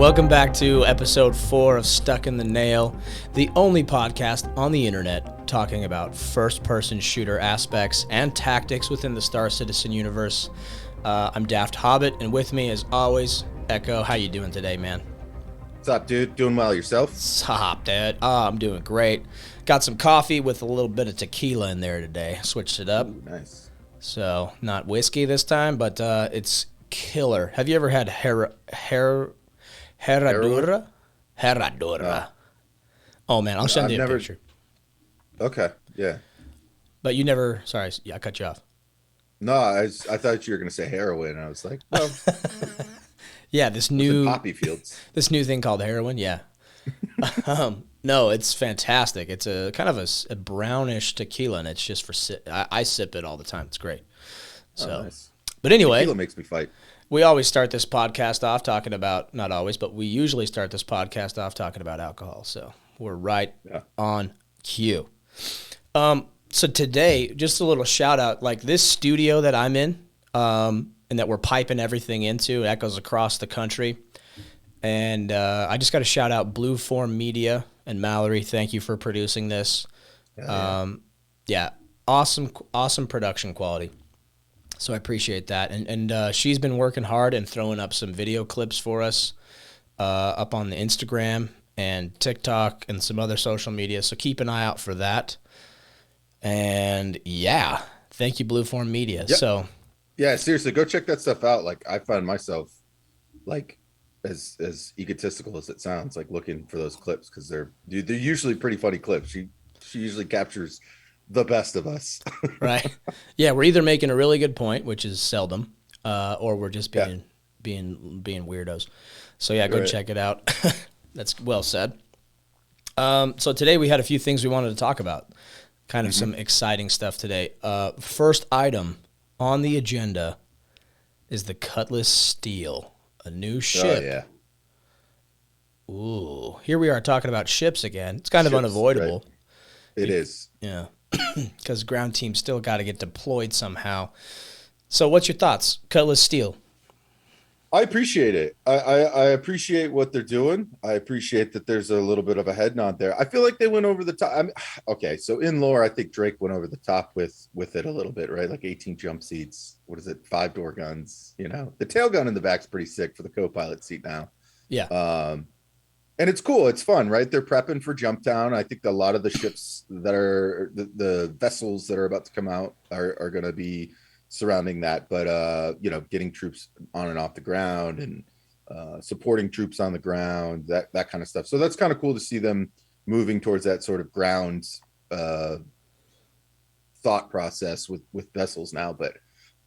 Welcome back to episode 4 of Stuck in the Nail, the only podcast on the internet talking about first-person shooter aspects and tactics within the Star Citizen universe. I'm Daft Hobbit, and with me, as always, Echo. How you doing today, man? What's up, dude? Doing well yourself? Stop, Dad. I'm doing great. Got some coffee with a little bit of tequila in there today. Switched it up. Ooh, nice. So, not whiskey this time, but it's killer. Have you ever had Herradura? Herradura. Oh, man, I'll send you a picture. Okay, yeah. But you never, sorry, I cut you off. No, I thought you were going to say heroin. I was like, well. Yeah, this new poppy fields. This new thing called heroin, yeah. No, it's fantastic. It's a kind of a brownish tequila, and it's just for I sip it all the time. It's great. So, nice. But anyway, tequila makes me fight. We always start this podcast off talking about, not always, but we usually start this podcast off talking about alcohol. So we're right on cue. So today, just a little shout out, like this studio that I'm in, and that we're piping everything into, it echoes across the country. And I just got to shout out Blue Form Media and Mallory. Thank you for producing this. Yeah, awesome production quality. So I appreciate that. And she's been working hard and throwing up some video clips for us up on the Instagram and TikTok and some other social media. So keep an eye out for that. And yeah, thank you, Blue Form Media. Yep. So yeah, seriously, go check that stuff out. Like I find myself like as egotistical as it sounds, like looking for those clips because they're usually pretty funny clips. She usually captures the best of us. Right. Yeah, we're either making a really good point, which is seldom, or we're just being weirdos. So yeah, go check it out. That's well said. So today we had a few things we wanted to talk about. Kind of some exciting stuff today. First item on the agenda is the Cutlass Steel, a new ship. Oh yeah. Ooh, here we are talking about ships again. It's kind of unavoidable. Right. It is. Yeah. Because ground teams still got to get deployed somehow. So what's your thoughts? Cutlass Steel. I appreciate it. I appreciate what they're doing. I appreciate that there's a little bit of a head nod there. I feel like they went over the top. Okay, so in lore, I think Drake went over the top with it a little bit, right? Like 18 jump seats. What is it? 5-door guns. You know, the tail gun in the back's pretty sick for the co-pilot seat now. Yeah. And it's cool. It's fun, right? They're prepping for Jumptown. I think a lot of the ships that are the vessels that are about to come out are going to be surrounding that. But, getting troops on and off the ground and supporting troops on the ground, that kind of stuff. So that's kind of cool to see them moving towards that sort of ground thought process with vessels now. But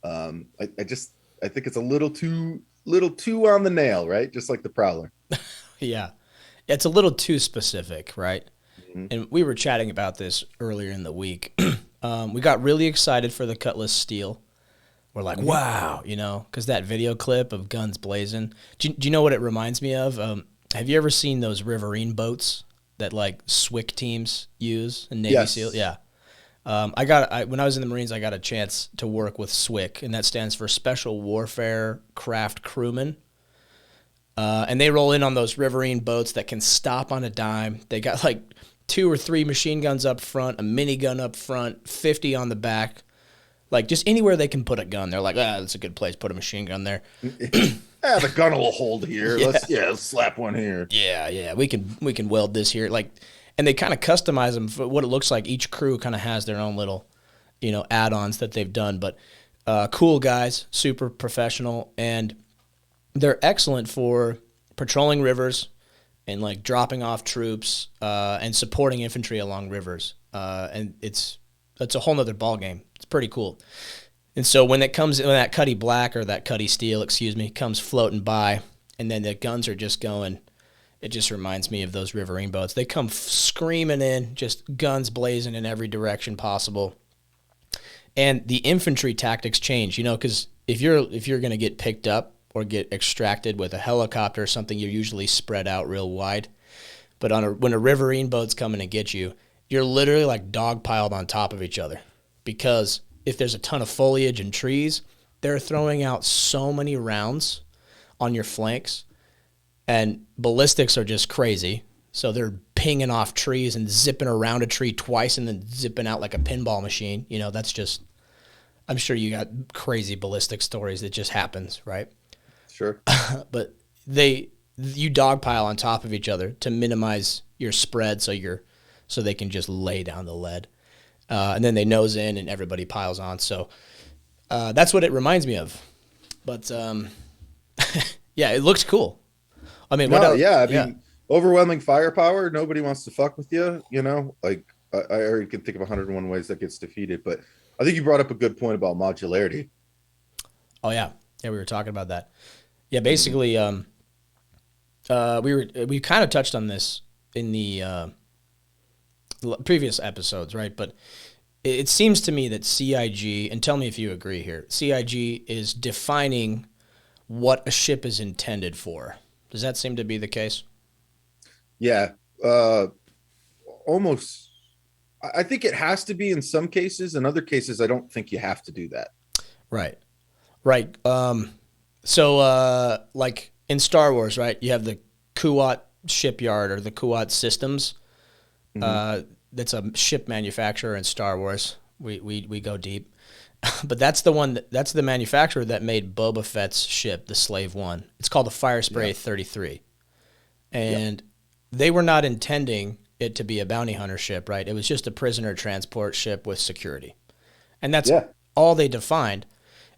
I think it's a little too on the nail, right? Just like the Prowler. Yeah. It's a little too specific, right? Mm-hmm. And we were chatting about this earlier in the week. We got really excited for the Cutlass Steel. We're like, wow, because that video clip of guns blazing. Do you know what it reminds me of? Have you ever seen those riverine boats that like SWCC teams use in Navy SEAL? Yeah. When I was in the Marines, I got a chance to work with SWCC, and that stands for Special Warfare Craft Crewmen. And they roll in on those riverine boats that can stop on a dime. They got like 2 or 3 machine guns up front, a minigun up front, 50 on the back. Like just anywhere they can put a gun. They're like, that's a good place. Put a machine gun there. The gun will hold here. Yeah. Let's slap one here. Yeah. We can weld this here. Like, and they kind of customize them for what it looks like. Each crew kind of has their own little, add-ons that they've done. But cool guys, super professional, and they're excellent for patrolling rivers and like dropping off troops and supporting infantry along rivers. And it's a whole nother ball game. It's pretty cool. And so when that Cutty Black or that Cutty Steel, comes floating by, and then the guns are just going, it just reminds me of those riverine boats. They come screaming in, just guns blazing in every direction possible. And the infantry tactics change, because if you're going to get picked up or get extracted with a helicopter or something, you're usually spread out real wide. But when a riverine boat's coming to get you, you're literally like dogpiled on top of each other. Because if there's a ton of foliage and trees, they're throwing out so many rounds on your flanks and ballistics are just crazy. So they're pinging off trees and zipping around a tree twice and then zipping out like a pinball machine. You know, that's just, I'm sure you got crazy ballistic stories that just happens, right? Sure. But you dogpile on top of each other to minimize your spread so they can just lay down the lead. And then they nose in and everybody piles on. So that's what it reminds me of. But yeah, it looks cool. I mean, what No, else? yeah, I Yeah. mean, overwhelming firepower. Nobody wants to fuck with you. You know, like I already can think of 101 ways that gets defeated. But I think you brought up a good point about modularity. Oh yeah. Yeah, we were talking about that. Yeah, Hmm. basically, we kind of touched on this in the previous episodes, right? But it seems to me that CIG, and tell me if you agree here, CIG is defining what a ship is intended for. Does that seem to be the case? Yeah, uh, almost. I think it has to be in some cases. In other cases, I don't think you have to do that. Right. Right. So, like in Star Wars, right? You have the Kuat shipyard or the Kuat Systems. Hmm. Uh, that's a ship manufacturer in Star Wars. We go deep, but that's the one that's the manufacturer that made Boba Fett's ship, the Slave One. It's called the Fire Yeah. Spray 33, Yep. and they were not intending it to be a bounty hunter ship, right? It was just a prisoner transport ship with security, and that's Yeah. all they defined.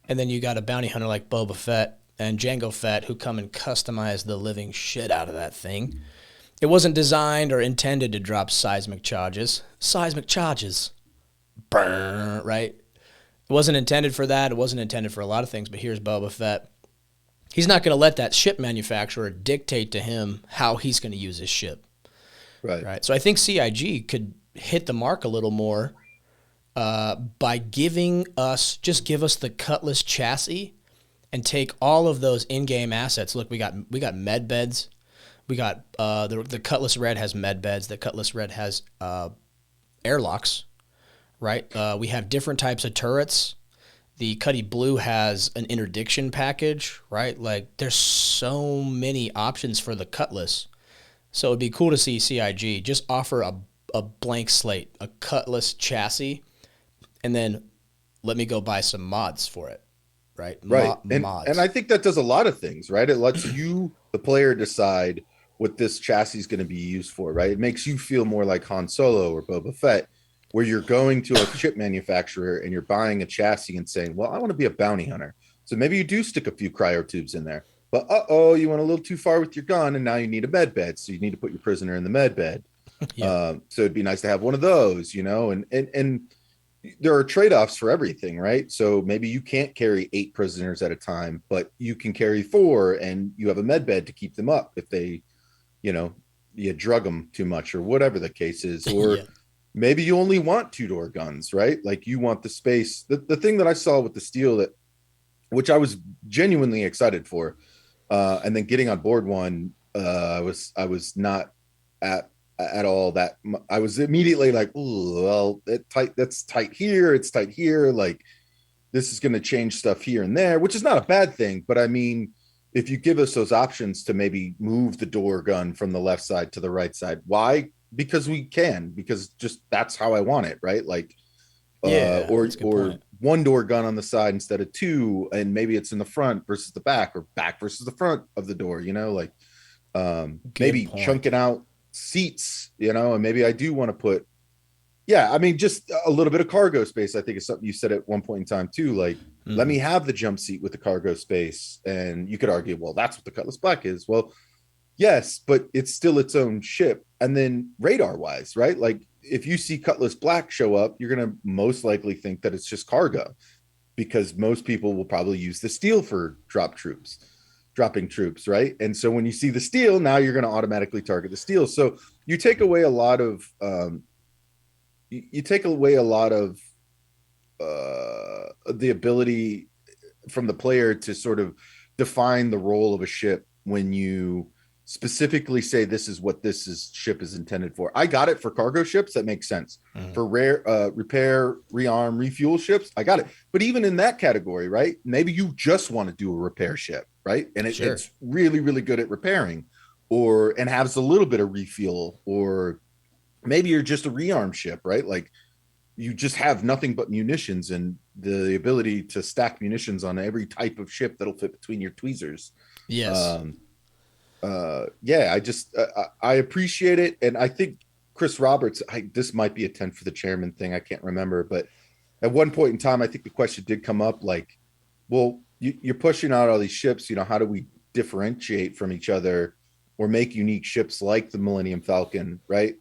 And then you got a bounty hunter like Boba Fett and Jango Fett who come and customize the living shit out of that thing. It wasn't designed or intended to drop seismic charges. Seismic charges. Brr, right? It wasn't intended for that. It wasn't intended for a lot of things, but here's Boba Fett. He's not going to let that ship manufacturer dictate to him how he's going to use his ship, Right. right? So I think CIG could hit the mark a little more by giving us, just give us the Cutlass chassis and take all of those in-game assets. Look, we got med beds. We got the Cutlass Red has med beds. The Cutlass Red has airlocks, right? We have different types of turrets. The Cuddy Blue has an interdiction package, right? Like there's so many options for the Cutlass. So it'd be cool to see CIG just offer a blank slate, a Cutlass chassis, and then let me go buy some mods for it, right? Right. And Mods. I think that does a lot of things, right? It lets you, the player, decide what this chassis is going to be used for, right? It makes you feel more like Han Solo or Boba Fett, where you're going to a chip manufacturer and you're buying a chassis and saying, well, I want to be a bounty hunter. So maybe you do stick a few cryo tubes in there. But you went a little too far with your gun and now you need a med bed. So you need to put your prisoner in the med bed. Yeah. So it'd be nice to have one of those, you know, and there are trade-offs for everything, right? So maybe you can't carry 8 prisoners at a time, but you can carry 4 and you have a med bed to keep them up if they, you know, you drug them too much or whatever the case is. Yeah. Or maybe you only want 2-door guns, right? Like you want the space. The thing that I saw with the steel that which I was genuinely excited for, and then getting on board one, I was not at all that I was immediately like, ooh, well, that's tight here, it's tight here, like this is going to change stuff here and there, which is not a bad thing, but I mean, if you give us those options to maybe move the door gun from the left side to the right side, why? Because we can, because just that's how I want it, right? Like Yeah. or That's a good point. one door gun on the side instead of 2, and maybe it's in the front versus the back, or back versus the front of the door, you know, like Good maybe point. chunking out seats, you know, and maybe I do want to put, yeah, I mean, just a little bit of cargo space. I think is something you said at one point in time too, like let Hmm. me have the jump seat with the cargo space. And you could argue, well, that's what the Cutlass Black is. Well, yes, but it's still its own ship. And then radar wise, right? Like if you see Cutlass Black show up, you're going to most likely think that it's just cargo, because most people will probably use the steel for dropping troops, right? And so when you see the steel, now you're going to automatically target the steel. So you take away a lot of you take away a lot of the ability from the player to sort of define the role of a ship when you specifically say this is what ship is intended for. I got it for cargo ships, that makes sense. Hmm. For rare repair, rearm, refuel ships, I got it. But even in that category, right? Maybe you just want to do a repair ship, right? And Sure. it's really, really good at repairing. and has a little bit of refuel, or maybe you're just a rearm ship, right? Like you just have nothing but munitions and the ability to stack munitions on every type of ship that'll fit between your tweezers. Yes. Um, yeah, I appreciate it, and I think Chris Roberts. This might be a 10 for the chairman thing. I can't remember, but at one point in time, I think the question did come up, like, well, you're pushing out all these ships. How do we differentiate from each other or make unique ships like the Millennium Falcon, right?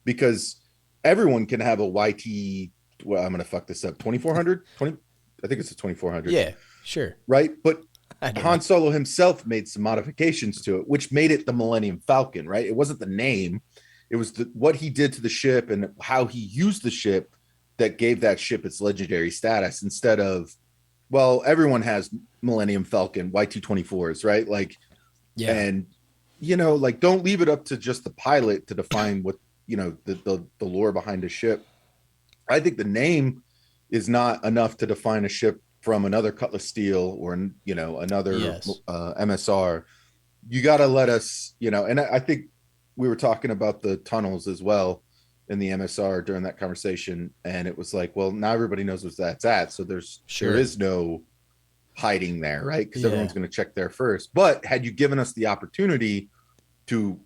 Because everyone can have a YT. Well, I'm gonna fuck this up. 2400, 20. I think it's a 2400. Yeah, sure. Right, but I don't Han know. Solo himself made some modifications to it, which made it the Millennium Falcon, right? It wasn't the name, it was what he did to the ship and how he used the ship that gave that ship its legendary status instead of, well, everyone has Millennium Falcon YT-24s, right? Like, Yeah. and like don't leave it up to just the pilot to define what the lore behind a ship. I think the name is not enough to define a ship from another Cutlass Steel or another Yes. MSR. You got to let us, and I think we were talking about the tunnels as well in the MSR during that conversation, and it was like, well, now everybody knows what that's at, so there Sure. is no hiding there, right? Because Yeah. everyone's going to check there first. But had you given us the opportunity to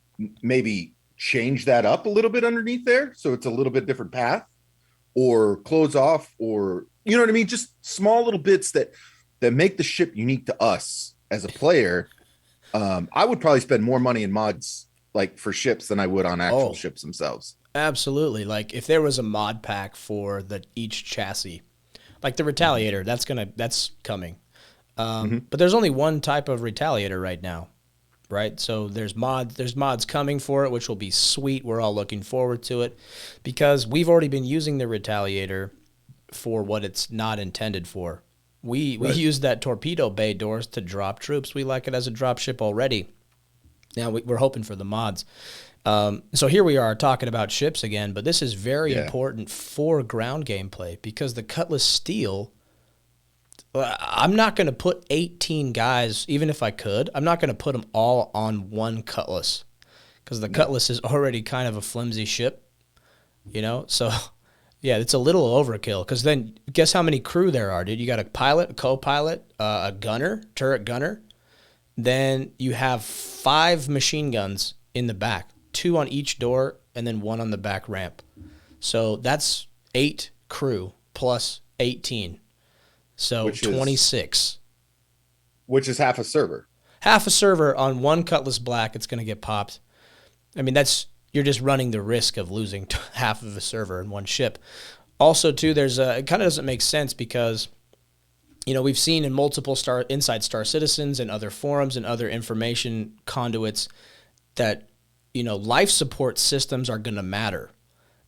maybe change that up a little bit underneath there, so it's a little bit different path, or close off, or you know what I mean, just small little bits that make the ship unique to us as a player. I would probably spend more money in mods like for ships than I would on actual Oh, ships themselves. absolutely. Like if there was a mod pack for each chassis, like the Retaliator, that's coming. Mm-hmm. But there's only one type of Retaliator right now, right? So there's mods coming for it, which will be sweet. We're all looking forward to it because we've already been using the Retaliator for what it's not intended for. We Right. use that torpedo bay doors to drop troops. We like it as a drop ship already. Now we're hoping for the mods. So here we are talking about ships again, but this is very Yeah. important for ground gameplay because the Cutlass Steel. I'm not going to put 18 guys, even if I could. I'm not going to put them all on one Cutlass because the No. Cutlass is already kind of a flimsy ship, So yeah, it's a little overkill because then guess how many crew there are, dude? You got a pilot, a co-pilot, a gunner, turret gunner. Then you have 5 machine guns in the back, 2 on each door, and then 1 on the back ramp. So that's 8 crew plus 18. So which is 26. which is half a server. Half a server on one Cutlass Black, it's going to get popped. I mean, you're just running the risk of losing half of a server in one ship. Also, too, it kind of doesn't make sense because we've seen in multiple Inside Star Citizens and other forums and other information conduits that life support systems are going to matter.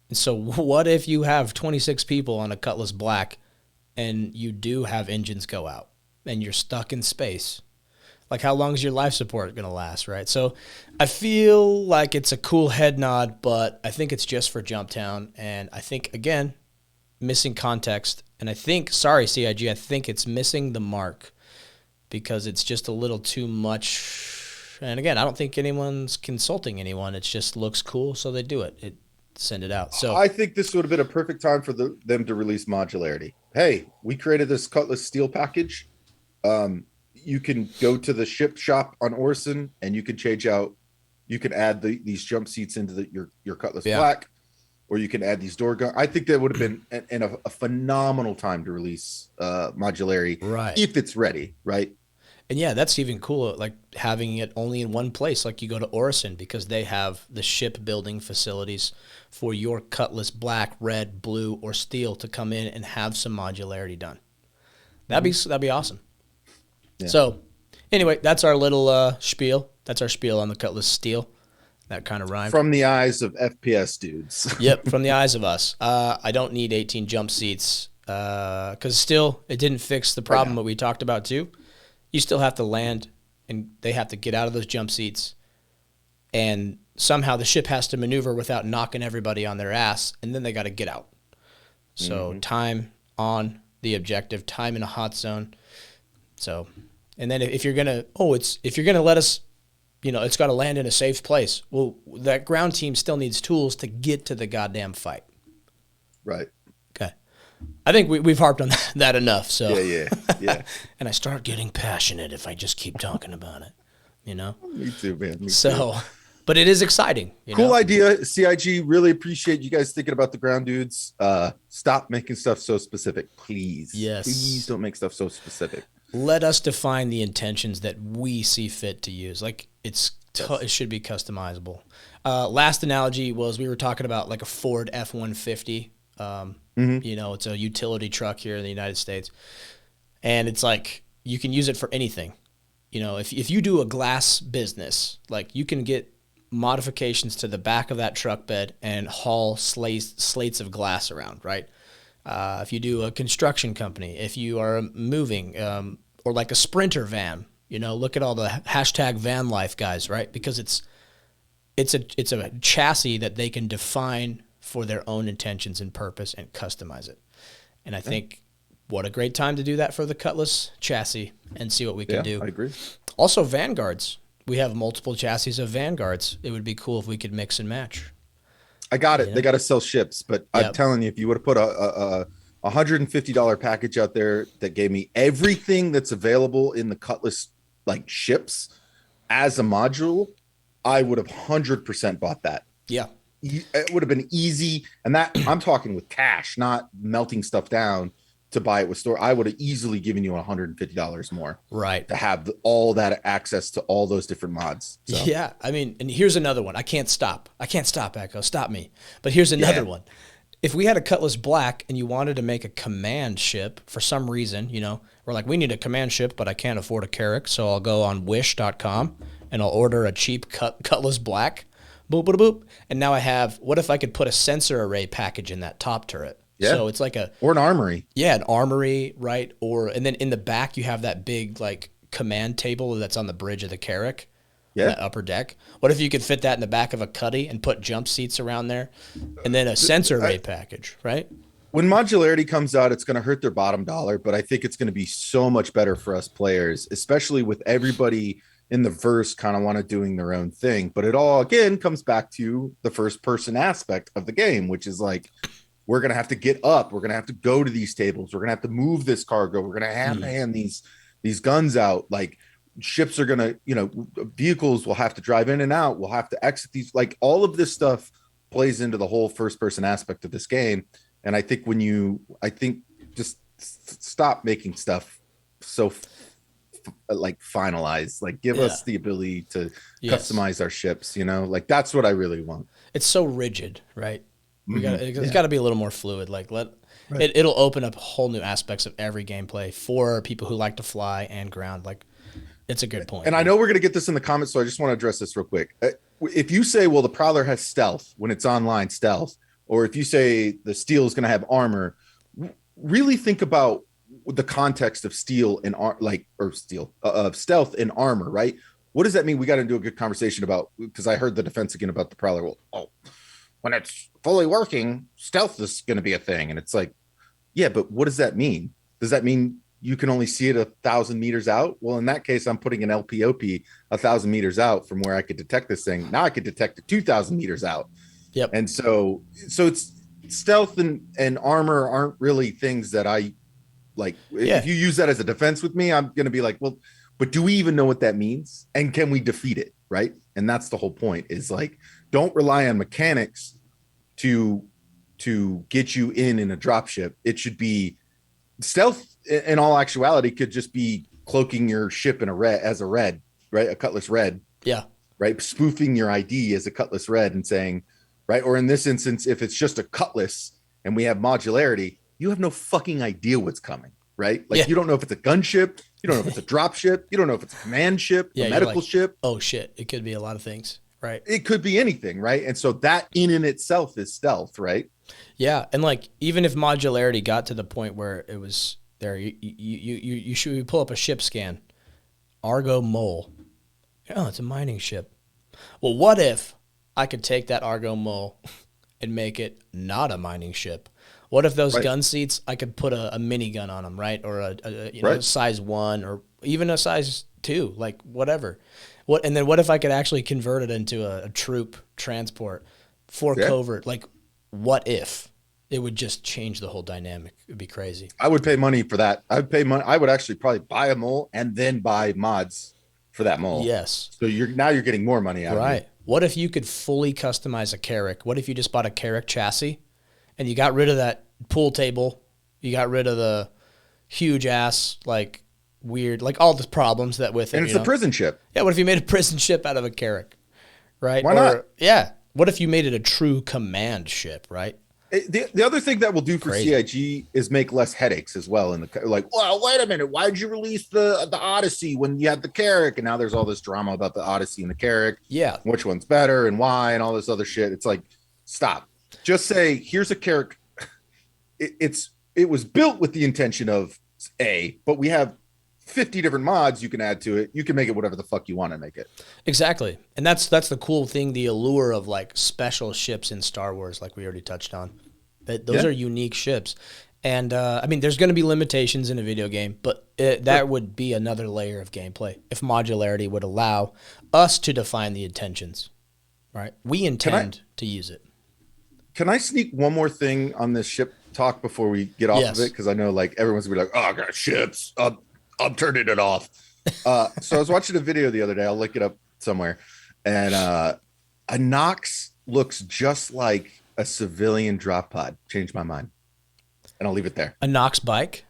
And so, what if you have 26 people on a Cutlass Black and you do have engines go out and you're stuck in space? Like, how long is your life support going to last, right? So I feel like it's a cool head nod, but I think it's just for Jumptown. And I think, again, missing context. And I think, sorry, CIG, I think it's missing the mark because it's just a little too much. And again, I don't think anyone's consulting anyone. It just looks cool, so they do it. Send it out. So I think this would have been a perfect time for them to release modularity. Hey, we created this Cutlass Steel package. You can go to the ship shop on Orson and you can change out. You can add these jump seats into your Cutlass yeah, Black, or you can add these door guns. I think that would have been a phenomenal time to release modularity right. if it's ready, right? And yeah, that's even cooler, like having it only in one place, like you go to Orison because they have the shipbuilding facilities for your Cutlass Black, Red, Blue, or Steel to come in and have some modularity done. That'd be awesome. Yeah. So anyway, that's our little spiel. That's our spiel on the Cutlass Steel. That kind of rhymed. From the eyes of FPS dudes. Yep, from the eyes of us. I don't need 18 jump seats because still it didn't fix the problem that we talked about too. You still have to land, and they have to get out of those jump seats, and somehow the ship has to maneuver without knocking everybody on their ass, and then they got to get out. So time on the objective, time in a hot zone. So, and then if you're gonna let us it's got to land in a safe place. Well, that ground team still needs tools to get to the goddamn fight. Right. Okay. I think we've harped on that enough. So Yeah. And I start getting passionate if I just keep talking about it, Me too, man. Me So, too. but it is exciting. Cool idea, CIG. Really appreciate you guys thinking about the ground dudes. Stop making stuff so specific, please. Yes. Please don't make stuff so specific. Let us define the intentions that we see fit to use. Like it should be customizable. Last analogy was we were talking about like a Ford F-150. It's a utility truck here in the United States, and it's like you can use it for anything. If you do a glass business, like you can get modifications to the back of that truck bed and haul slates of glass around, right? If you do a construction company, if you are moving, or like a Sprinter van, look at all the hashtag van life guys, right? Because it's a chassis that they can define for their own intentions and purpose and customize it. And I think what a great time to do that for the Cutlass chassis and see what we can do. I agree. Also, Vanguards. We have multiple chassis of Vanguards. It would be cool if we could mix and match. I got it. They got to sell ships, but I'm telling you, if you would have put a $150 package out there that gave me everything that's available in the Cutlass like ships as a module, I would have 100% bought that. Yeah. It would have been easy. And that I'm talking with cash, not melting stuff down to buy it with store. I would have easily given you $150 more. Right. To have all that access to all those different mods. So. Yeah. I mean, and here's another one. I can't stop, Echo. Stop me. But here's another one. If we had a Cutlass Black and you wanted to make a command ship for some reason, we're like, we need a command ship, but I can't afford a Carrack. So I'll go on wish.com and I'll order a cheap Cutlass Black. Boop, boop, boop. And now I have, what if I could put a sensor array package in that top turret? Yeah. So it's like or an armory. Yeah, an armory, right? And then in the back you have that big like command table that's on the bridge of the Carrack. Yeah. That upper deck. What if you could fit that in the back of a Cuddy and put jump seats around there? And then a sensor array package, right? When modularity comes out, it's going to hurt their bottom dollar, but I think it's going to be so much better for us players, especially with everybody in the verse kind of want to doing their own thing. But it all, again, comes back to the first person aspect of the game, which is like, we're going to have to get up. We're going to have to go to these tables. We're going to have to move this cargo. We're going to have to hand these guns out. Like ships are going to, vehicles will have to drive in and out. We'll have to exit these. Like all of this stuff plays into the whole first person aspect of this game. And I think just stop making stuff so like finalized. Like give us the ability to customize our ships. Like that's what I really want. It's so rigid, right? It's got to be a little more fluid. Like it'll open up whole new aspects of every gameplay for people who like to fly and ground. Like it's a good point. And I know we're going to get this in the comments, so I just want to address this real quick. If you say, well, the Prowler has stealth when it's online stealth, or if you say the Steel is going to have armor, really think about the context of steel and of stealth and armor, right? What does that mean? We got to do a good conversation about, because I heard the defense again about the Prowler. Well, when it's fully working, stealth is going to be a thing. And it's like, yeah, but what does that mean? Does that mean you can only see it 1,000 meters out? Well, in that case, I'm putting an LPOP 1,000 meters out from where I could detect this thing. Now I could detect it 2,000 meters out. Yep. And so it's stealth and armor aren't really things that I like. If you use that as a defense with me, I'm going to be like, well, but do we even know what that means? And can we defeat it? Right. And that's the whole point, is like, don't rely on mechanics to get you in a dropship. It should be stealth. In all actuality, could just be cloaking your ship in a red, right? A Cutlass red. Yeah. Right. Spoofing your ID as a Cutlass red and saying, right. Or in this instance, if it's just a Cutlass and we have modularity, you have no fucking idea what's coming. Right. Like you don't know if it's a gunship. You don't know if it's a drop ship. You don't know if it's a command ship, a medical ship. Oh shit. It could be a lot of things. Right. It could be anything. Right. And so that in itself is stealth. Right. Yeah. And like, even if modularity got to the point where it was there, you should pull up a ship scan. Argo Mole. Oh, it's a mining ship. Well, what if I could take that Argo Mole and make it not a mining ship? What if those gun seats, I could put a minigun on them, right? Or a size 1 or even a size too, like whatever. And then what if I could actually convert it into a troop transport for Yeah. covert? Like, what if? It would just change the whole dynamic. It'd be crazy. I would pay money for that. I would pay money. I would actually probably buy a mole and then buy mods for that mole. Yes. So you're getting more money out of me. Right. What if you could fully customize a Carrack? What if you just bought a Carrack chassis and you got rid of that pool table? You got rid of the huge ass, like weird, like all the problems that with it. And it's a prison ship. Yeah. What if you made a prison ship out of a Carrack? Right. Why not? Yeah. What if you made it a true command ship? Right. The other thing that will do for Crazy. CIG is make less headaches as well. In the like, well, wait a minute, why did you release the Odyssey when you had the Carrack? And now there's all this drama about the Odyssey and the Carrack. Yeah. Which one's better and why and all this other shit. It's like, stop. Just say, here's a Carrack. It was built with the intention of A, but we have 50 different mods you can add to it. You can make it whatever the fuck you want to make it. Exactly. And that's the cool thing, the allure of like special ships in Star Wars, like we already touched on. Those are unique ships. And I mean, there's going to be limitations in a video game, but that would be another layer of gameplay if modularity would allow us to define the intentions, right? We intend to use it. Can I sneak one more thing on this ship talk before we get off of it? Because I know like everyone's gonna be like, oh, I got ships. I'm turning it off. So I was watching a video the other day. I'll look it up somewhere. And a Nox looks just like a civilian drop pod. Changed my mind. And I'll leave it there. A Nox bike?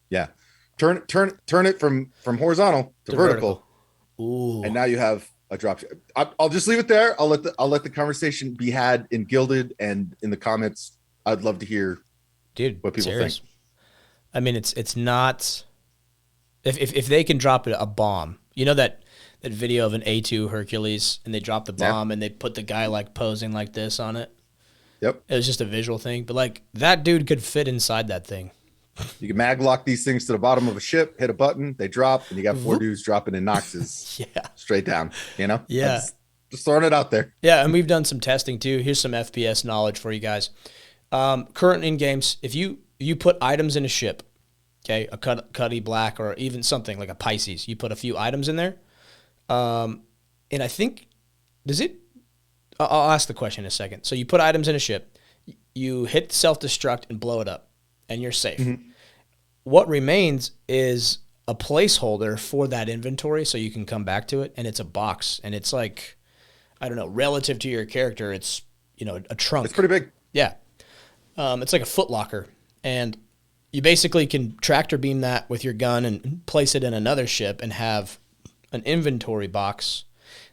Yeah. Turn it from horizontal to vertical. Ooh. And now you have a drop. I'll just leave it there. I'll let the conversation be had in Gilded and in the comments. I'd love to hear what people think. I mean, it's not. If they can drop a bomb, you know that video of an A2 Hercules and they drop the bomb and they put the guy like posing like this on it. Yep. It was just a visual thing, but like that dude could fit inside that thing. You can mag lock these things to the bottom of a ship, hit a button, they drop, and you got 4 dudes dropping in Noxes straight down, you know? Yeah. Just throwing it out there. Yeah, and we've done some testing too. Here's some FPS knowledge for you guys. Current in games, if you put items in a ship, okay, a Cuddy Black or even something like a Pisces, you put a few items in there, and I think, I'll ask the question in a second. So you put items in a ship, you hit self-destruct and blow it up, and you're safe. Mm-hmm. What remains is a placeholder for that inventory so you can come back to it, and it's a box, and it's like, I don't know, relative to your character, it's, a trunk. It's pretty big. Yeah. It's like a footlocker, and you basically can tractor beam that with your gun and place it in another ship and have an inventory box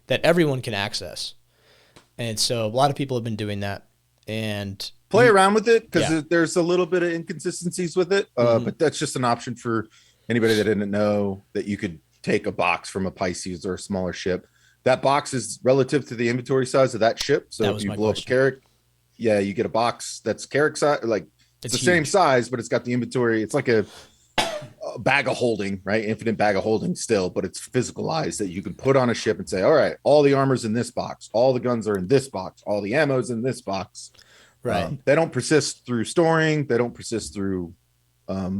that everyone can access. And so a lot of people have been doing that. And play around with it because there's a little bit of inconsistencies with it. But that's just an option for anybody that didn't know that you could take a box from a Pisces or a smaller ship. That box is relative to the inventory size of that ship. So if you blow up a Carrack, you get a box that's Carrack size. Like it's the same size, but it's got the inventory. It's like a bag of holding, right? Infinite bag of holding still, but it's physicalized that you can put on a ship and say, all right, all the armor's in this box. All the guns are in this box. All the ammo's in this box. Right. They don't persist through storing. They don't persist through, there's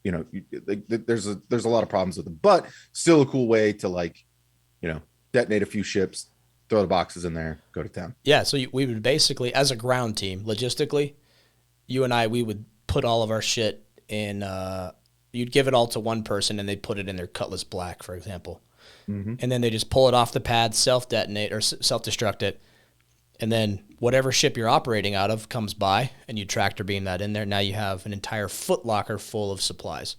a lot of problems with them, but still a cool way to detonate a few ships, throw the boxes in there, go to town. Yeah. So we would basically, as a ground team, logistically, you and I, we would put all of our shit in, you'd give it all to one person and they'd put it in their Cutlass Black, for example. Mm-hmm. And then they just pull it off the pad, self-detonate or self-destruct it. And then whatever ship you're operating out of comes by and you tractor beam that in there. Now you have an entire footlocker full of supplies.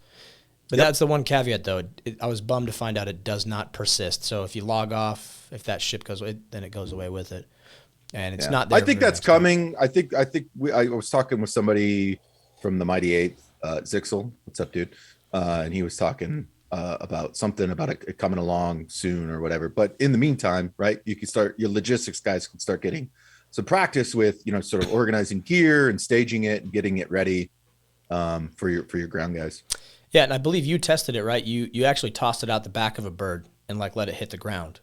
But that's the one caveat, though. I was bummed to find out it does not persist. So if you log off, if that ship goes away, then it goes away with it. And it's not there. I think that's coming. I was talking with somebody from the Mighty Eighth, Zixel. What's up, dude? And he was talking about something about it coming along soon or whatever. But in the meantime, right, you can start, your logistics guys can start getting some practice with, sort of organizing gear and staging it and getting it ready for your ground guys. Yeah, and I believe you tested it, right? You actually tossed it out the back of a bird and let it hit the ground.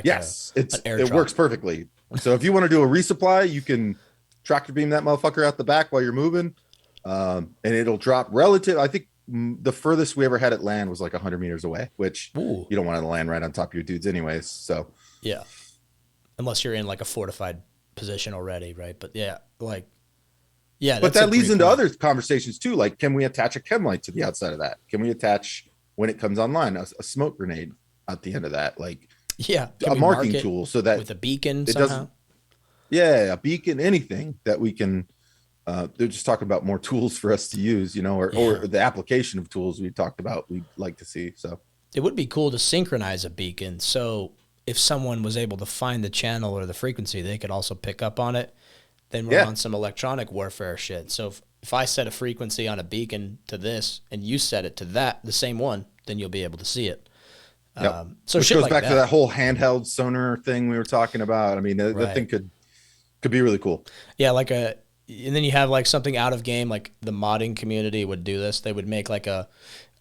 Yes, it works perfectly. So if you want to do a resupply, you can tractor beam that motherfucker out the back while you're moving, and it'll drop relative. I think the furthest we ever had it land was like 100 meters away, which Ooh, you don't want to land right on top of your dudes anyways. So, yeah. Unless you're in like a fortified position already, right? But yeah, like yeah, but that's a that leads great into point. other conversations too. Like, can we attach a chem light to the outside of that? Can we attach when it comes online a smoke grenade at the end of that? Like Yeah, can a we mark marking it tool so that with a beacon it somehow? doesn't, yeah, a beacon, anything that we can. They're just talking about more tools for us to use, or Yeah. the application of tools we talked about. We'd like to see. So, It would be cool to synchronize a beacon so if someone was able to find the channel or the frequency, they could also pick up on it. Then we're yeah, on some electronic warfare shit. So if I set a frequency on a beacon to this and you set it to that, the same one, then you'll be able to see it. yep. So Which shit goes like back to that that. whole handheld sonar thing we were talking about. I mean, the Right. thing could be really cool. Yeah, and then you have like something out of game, like the modding community would do this. They would make like an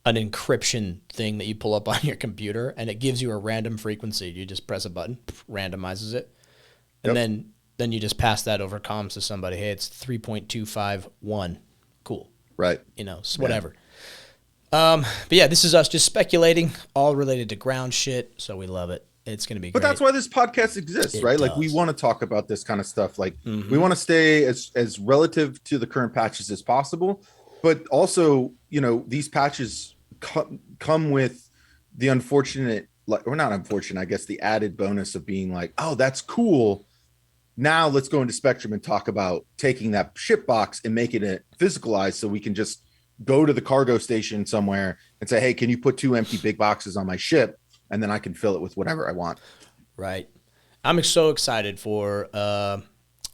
encryption thing that you pull up on your computer and it gives you a random frequency. You just press a button, randomizes it, and Yep. then you just pass that over comms to somebody. Hey, it's 3.251. Cool. Right. Yeah. Whatever. But yeah, this is us just speculating, all related to ground shit. So we love it. It's gonna be But that's great. why this podcast exists, It right? Like we does. want to talk about this kind of stuff. Like we Mm-hmm. want to stay as relative to the current patches as possible, but also, these patches come with the unfortunate, like, or not unfortunate, I guess, the added bonus of being like, oh, that's cool. Now let's go into Spectrum and talk about taking that ship box and making it physicalized so we can just go to the cargo station somewhere and say, hey, can you put 2 empty big boxes on my ship? And then I can fill it with whatever I want. Right. I'm so excited for a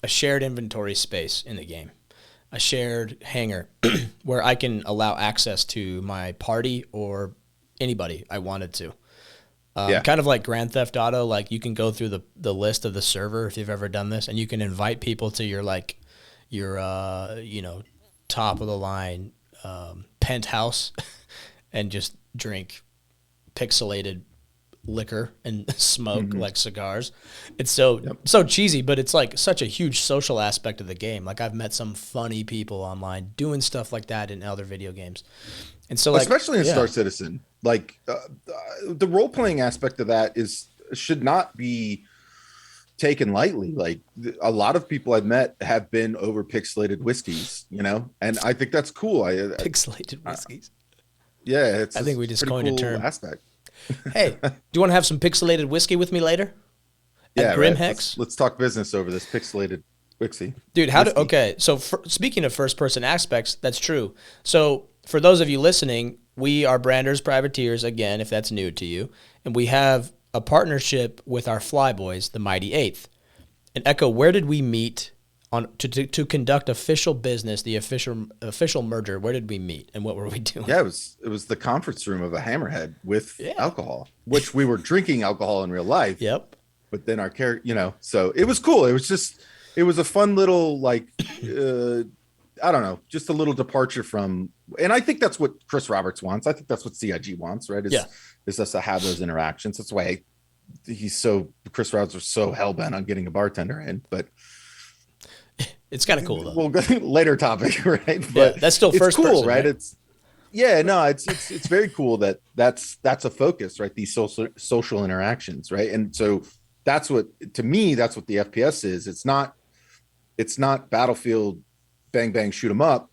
shared inventory space in the game, a shared hangar where I can allow access to my party or anybody I wanted to. Yeah. Kind of like Grand Theft Auto, like you can go through the list of the server if you've ever done this, and you can invite people to your top of the line penthouse and just drink pixelated liquor and smoke Mm-hmm. like cigars. It's so cheesy, but it's like such a huge social aspect of the game. Like I've met some funny people online doing stuff like that in other video games. And so like Especially in yeah, Star Citizen. Like the role playing aspect of that should not be taken lightly. Like a lot of people I've met have been over pixelated whiskeys, and I think that's cool. pixelated I whiskeys. yeah, it's I a think we just pretty coined a cool term. aspect. Hey, do you want to have some pixelated whiskey with me later at Yeah, Grim right. Let's Hex? let's talk business over this pixelated whiskey. Dude, Whiskey. okay, so speaking of first person aspects, that's true. So for those of you listening, we are Branders Privateers, again, if that's new to you, and we have a partnership with our Flyboys, the Mighty Eighth. And Echo, where did we meet to conduct official business, the official merger? Where did we meet and what were we doing? Yeah, it was the conference room of a hammerhead with Yeah. alcohol, which we were drinking alcohol in real life, Yep. but then our character, so it was cool. It was a fun little, like, I don't know, just a little departure from, and I think that's what Chris Roberts wants. I think that's what CIG wants, right? Yeah. Is us to have those interactions. That's why Chris Roberts was so hell bent on getting a bartender in, but It's kind of cool though. we'll go later topic, right? Yeah, But that's still it's first cool, person, right? right? Yeah, no, it's very cool that's a focus, right? These social interactions, right? And so that's what, to me, that's what the FPS is. It's not Battlefield bang bang shoot 'em up.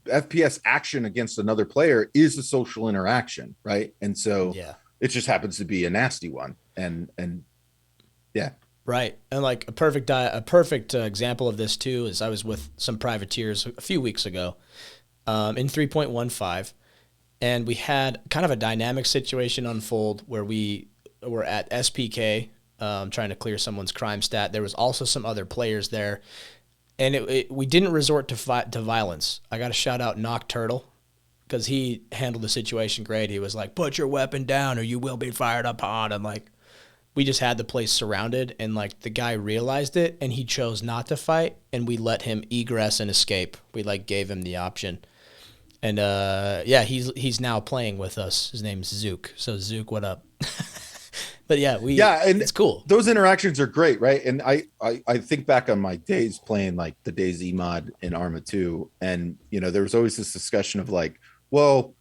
FPS action against another player is a social interaction, right? And so Yeah. it just happens to be a nasty one. And yeah. Right. And like a perfect example of this too is I was with some privateers a few weeks ago in 3.15, and we had kind of a dynamic situation unfold where we were at SPK trying to clear someone's crime stat. There was also some other players there, and we didn't resort to violence. I got to shout out Knock Turtle because he handled the situation great. He was like, "Put your weapon down, or you will be fired upon." And like, we just had the place surrounded, and like the guy realized it, and he chose not to fight, and we let him egress and escape. We like gave him the option, and yeah, he's now playing with us. His name's Zook. So Zook, what up? But yeah, Yeah, and it's cool. those interactions are great, right? And I think back on my days playing like the DayZ mod in Arma 2, and there was always this discussion of like, well,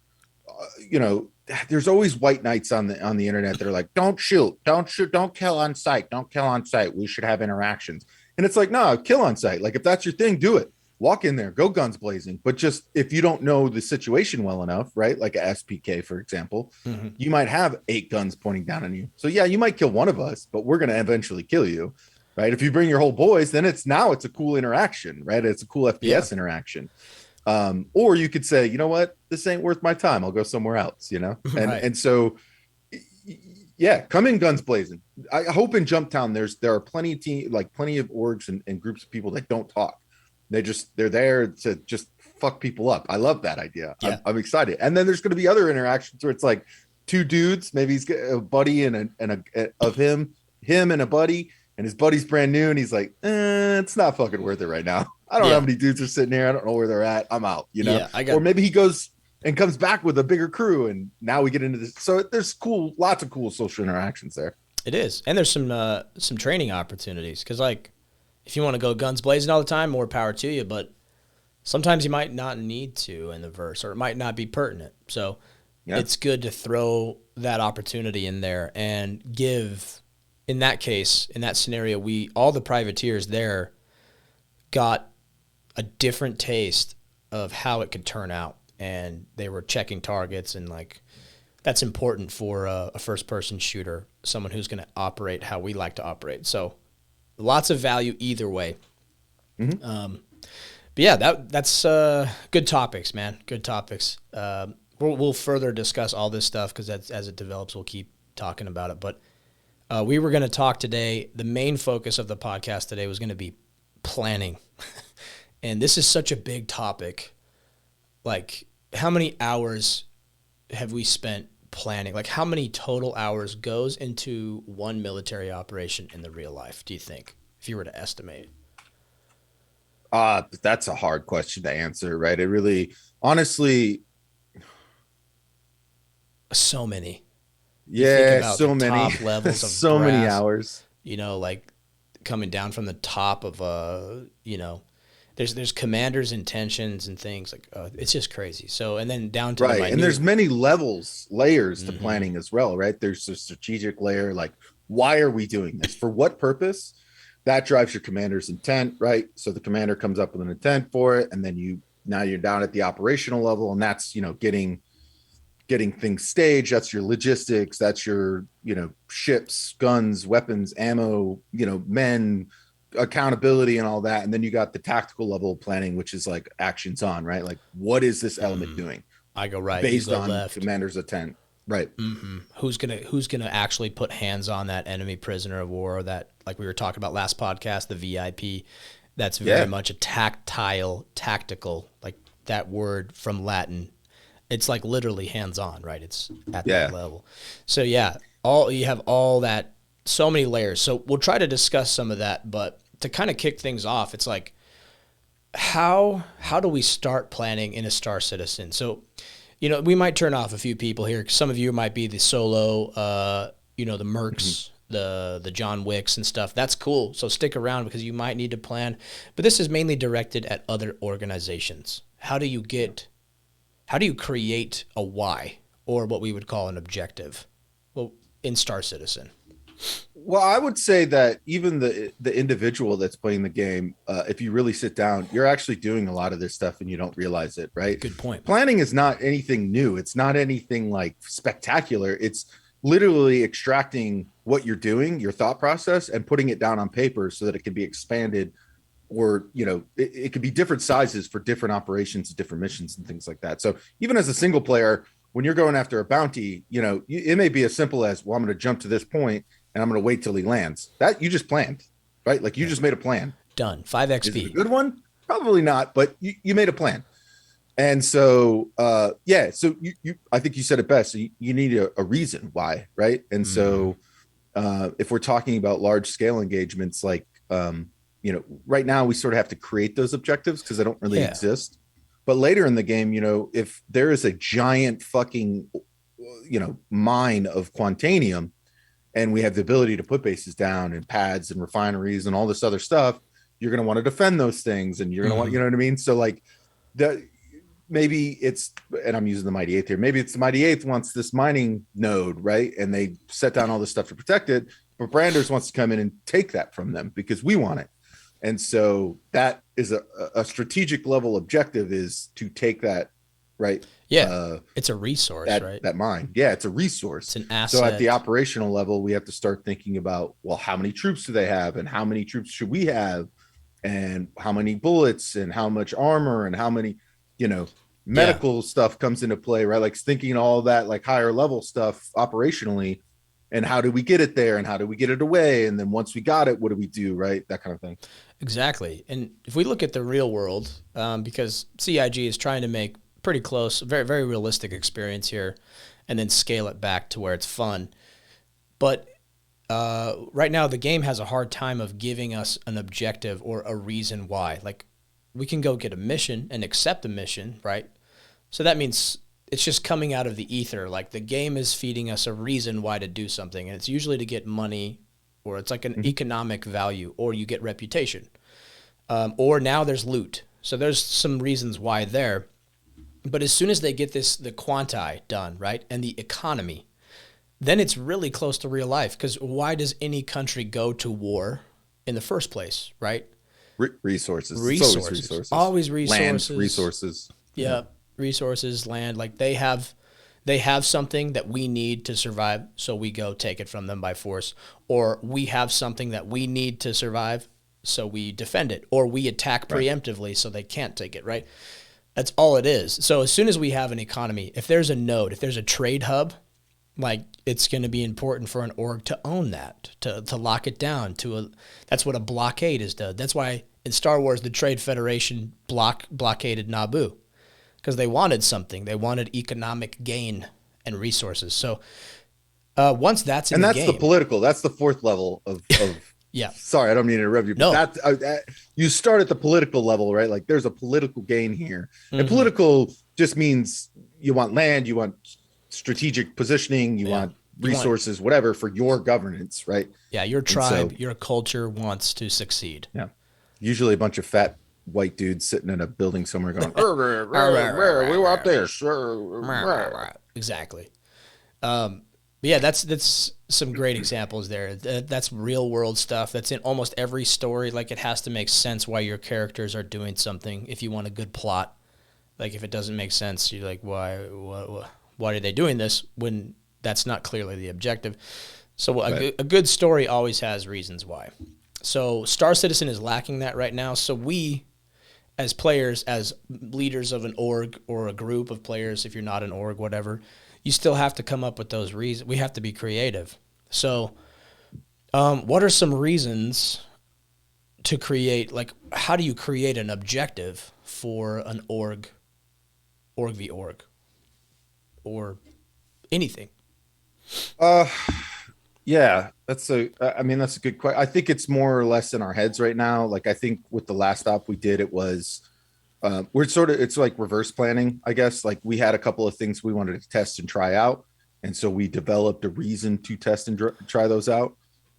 you know, there's always white knights on the internet that are like, don't shoot, don't kill on sight, don't kill on sight. We should have interactions. And it's like, no, kill on sight. Like if that's your thing, do it. Walk in there, go guns blazing. But just if you don't know the situation well enough, right? Like a SPK, for example, Mm-hmm. you might have 8 guns pointing down on you. So yeah, you might kill one of us, but we're gonna eventually kill you. Right. If you bring your whole boys, then it's a cool interaction, right? It's a cool Yeah. FPS interaction. Or you could say, you know what, this ain't worth my time. I'll go somewhere else, you know? And Right. and so yeah, come in guns blazing. I hope in Jumptown there are plenty of plenty of orgs and groups of people that don't talk. They're there to just fuck people up. I love that idea. Yeah. I'm excited. And then there's going to be other interactions where it's like two dudes, maybe he's got a buddy of him and a buddy, and his buddy's brand new, and he's like, it's not fucking worth it right now. I don't know how Yeah. many dudes are sitting here. I don't know where they're at. I'm out, you know? Yeah. I Or got maybe he goes and comes back with a bigger crew, and now we get into this. So there's lots of cool social interactions there. it is, and there's some training opportunities because like if you want to go guns blazing all the time, more power to you. But sometimes you might not need to in the verse, or it might not be pertinent. So Yeah. it's good to throw that opportunity in there and give. In that case, in that scenario, we all the privateers there got a different taste of how it could turn out, and they were checking targets, and like that's important for a first person shooter, someone who's going to operate how we like to operate. So lots of value either way. Mm-hmm. But yeah, that's good topics, man. Good topics. We'll further discuss all this stuff because as it develops, we'll keep talking about it. But we were going to talk today. The main focus of the podcast today was going to be planning, and this is such a big topic. Like, how many hours have we spent planning? Like, how many total hours goes into one military operation in the real life? Do you think, if you were to estimate? That's a hard question to answer, right? It really, honestly, So many. You think yeah, about the so many, top levels of so many brass, hours. like coming down from the top of there's commanders' intentions and things like it's just crazy. So and then down to the Right. And there's minute. many layers to Mm-hmm. planning as well, right? There's a strategic layer, like, why are we doing this? For what purpose? That drives your commander's intent, right? So the commander comes up with an intent for it, and then now you're down at the operational level, and that's getting things staged. That's your logistics, that's your ships, guns, weapons, ammo, men, accountability, and all that. And then you got the tactical level of planning, which is like actions on, right? Like, what is this element doing I go right, you based go on left. commander's intent, right? Mm-hmm. Who's gonna actually put hands on that enemy prisoner of war? That, like we were talking about last podcast, the VIP. That's very Yeah. much a tactical, like that word from Latin. It's like literally hands on, right? It's at that Yeah. level. So yeah, all you have all that, so many layers. So we'll try to discuss some of that, but to kind of kick things off, it's like how do we start planning in a Star Citizen? So, we might turn off a few people here. Some of you might be the solo, the Mhm. Mercs, the John Wicks and stuff. That's cool. So stick around because you might need to plan. But this is mainly directed at other organizations. How do you create a why, or what we would call an objective? Well, in Star Citizen. Well, I would say that even the individual that's playing the game, if you really sit down, you're actually doing a lot of this stuff and you don't realize it, right? Good point. Planning is not anything new. It's not anything like spectacular. It's literally extracting what you're doing, your thought process, and putting it down on paper so that it can be expanded, or it could be different sizes for different operations, different missions, and things like that. So even as a single player, when you're going after a bounty, it may be as simple as, well, I'm going to jump to this point and I'm going to wait till he lands. That you just planned, right? Like, you Yeah. just made a plan. Done. 5 Is it a XP. good one? Probably not, but you made a plan. And so, yeah, so I think you said it best. So you need a reason why, right? And Mm-hmm. so, if we're talking about large scale engagements, like, right now we sort of have to create those objectives because they don't really Yeah. exist. But later in the game, if there is a giant fucking, mine of quantanium, and we have the ability to put bases down and pads and refineries and all this other stuff, you're going to want to defend those things, and you're going to want, Mm-hmm. you know what I mean? So, like, the maybe it's, and I'm using the Mighty Eighth here, maybe it's the Mighty Eighth wants this mining node, right? And they set down all this stuff to protect it, but Branders wants to come in and take that from them because we want it. And so that is a strategic level objective, is to take that, right? Yeah, it's a resource, right? That mine. Yeah, it's a resource. It's an asset. So at the operational level, we have to start thinking about, well, how many troops do they have, and how many troops should we have, and how many bullets, and how much armor, and how many, medical stuff comes into play, right? Like thinking all that, like higher level stuff operationally, and how do we get it there, and how do we get it away, and then once we got it, what do we do, right? That kind of thing. Exactly. And if we look at the real world, because CIG is trying to make pretty close, very, very realistic experience here, and then scale it back to where it's fun. But right now, the game has a hard time of giving us an objective or a reason why. Like, we can go get a mission and accept a mission, right? So that means it's just coming out of the ether. Like, the game is feeding us a reason why to do something, and it's usually to get money, or it's like an economic value, or you get reputation, or now there's loot. So there's some reasons why there. But as soon as they get the quanti done, right, and the economy, then it's really close to real life. Because why does any country go to war in the first place, right? Resources. Always resources. Land, resources. Yeah, resources, land. Like they have something that we need to survive, so we go take it from them by force. Or we have something that we need to survive, so we defend it. Or we attack preemptively, so they can't take it, right? That's all it is. So as soon as we have an economy, if there's a node, if there's a trade hub, like it's going to be important for an org to own that, to lock it down. That's what a blockade is done. That's why in Star Wars the Trade Federation blockaded Naboo, because they wanted something. They wanted economic gain and resources. So once that's in the game, the political. That's the fourth level of yeah. Sorry, I don't mean to interrupt you, but no. You start at the political level, right? Like there's a political gain here. And political just means you want land, you want strategic positioning, you want resources, whatever, for your governance, right? Yeah, your tribe, your culture wants to succeed. Yeah. Usually a bunch of fat white dudes sitting in a building somewhere going, we want this. Exactly. Yeah, that's some great examples there. That's real world stuff. That's in almost every story. Like, it has to make sense why your characters are doing something. If you want a good plot, like if it doesn't make sense, you're like, why are they doing this when that's not clearly the objective? So a good story always has reasons why. So Star Citizen is lacking that right now. So we, as players, as leaders of an org or a group of players, if you're not an org, whatever, you still have to come up with those reasons. We have to be creative. So what are some reasons to create, like, how do you create an objective for an org v org, or anything? Yeah, that's a good question. I think it's more or less in our heads right now. Like, I think with the last op we did, it was, it's like reverse planning, I guess. Like, we had a couple of things we wanted to test and try out. And so we developed a reason to test and try those out.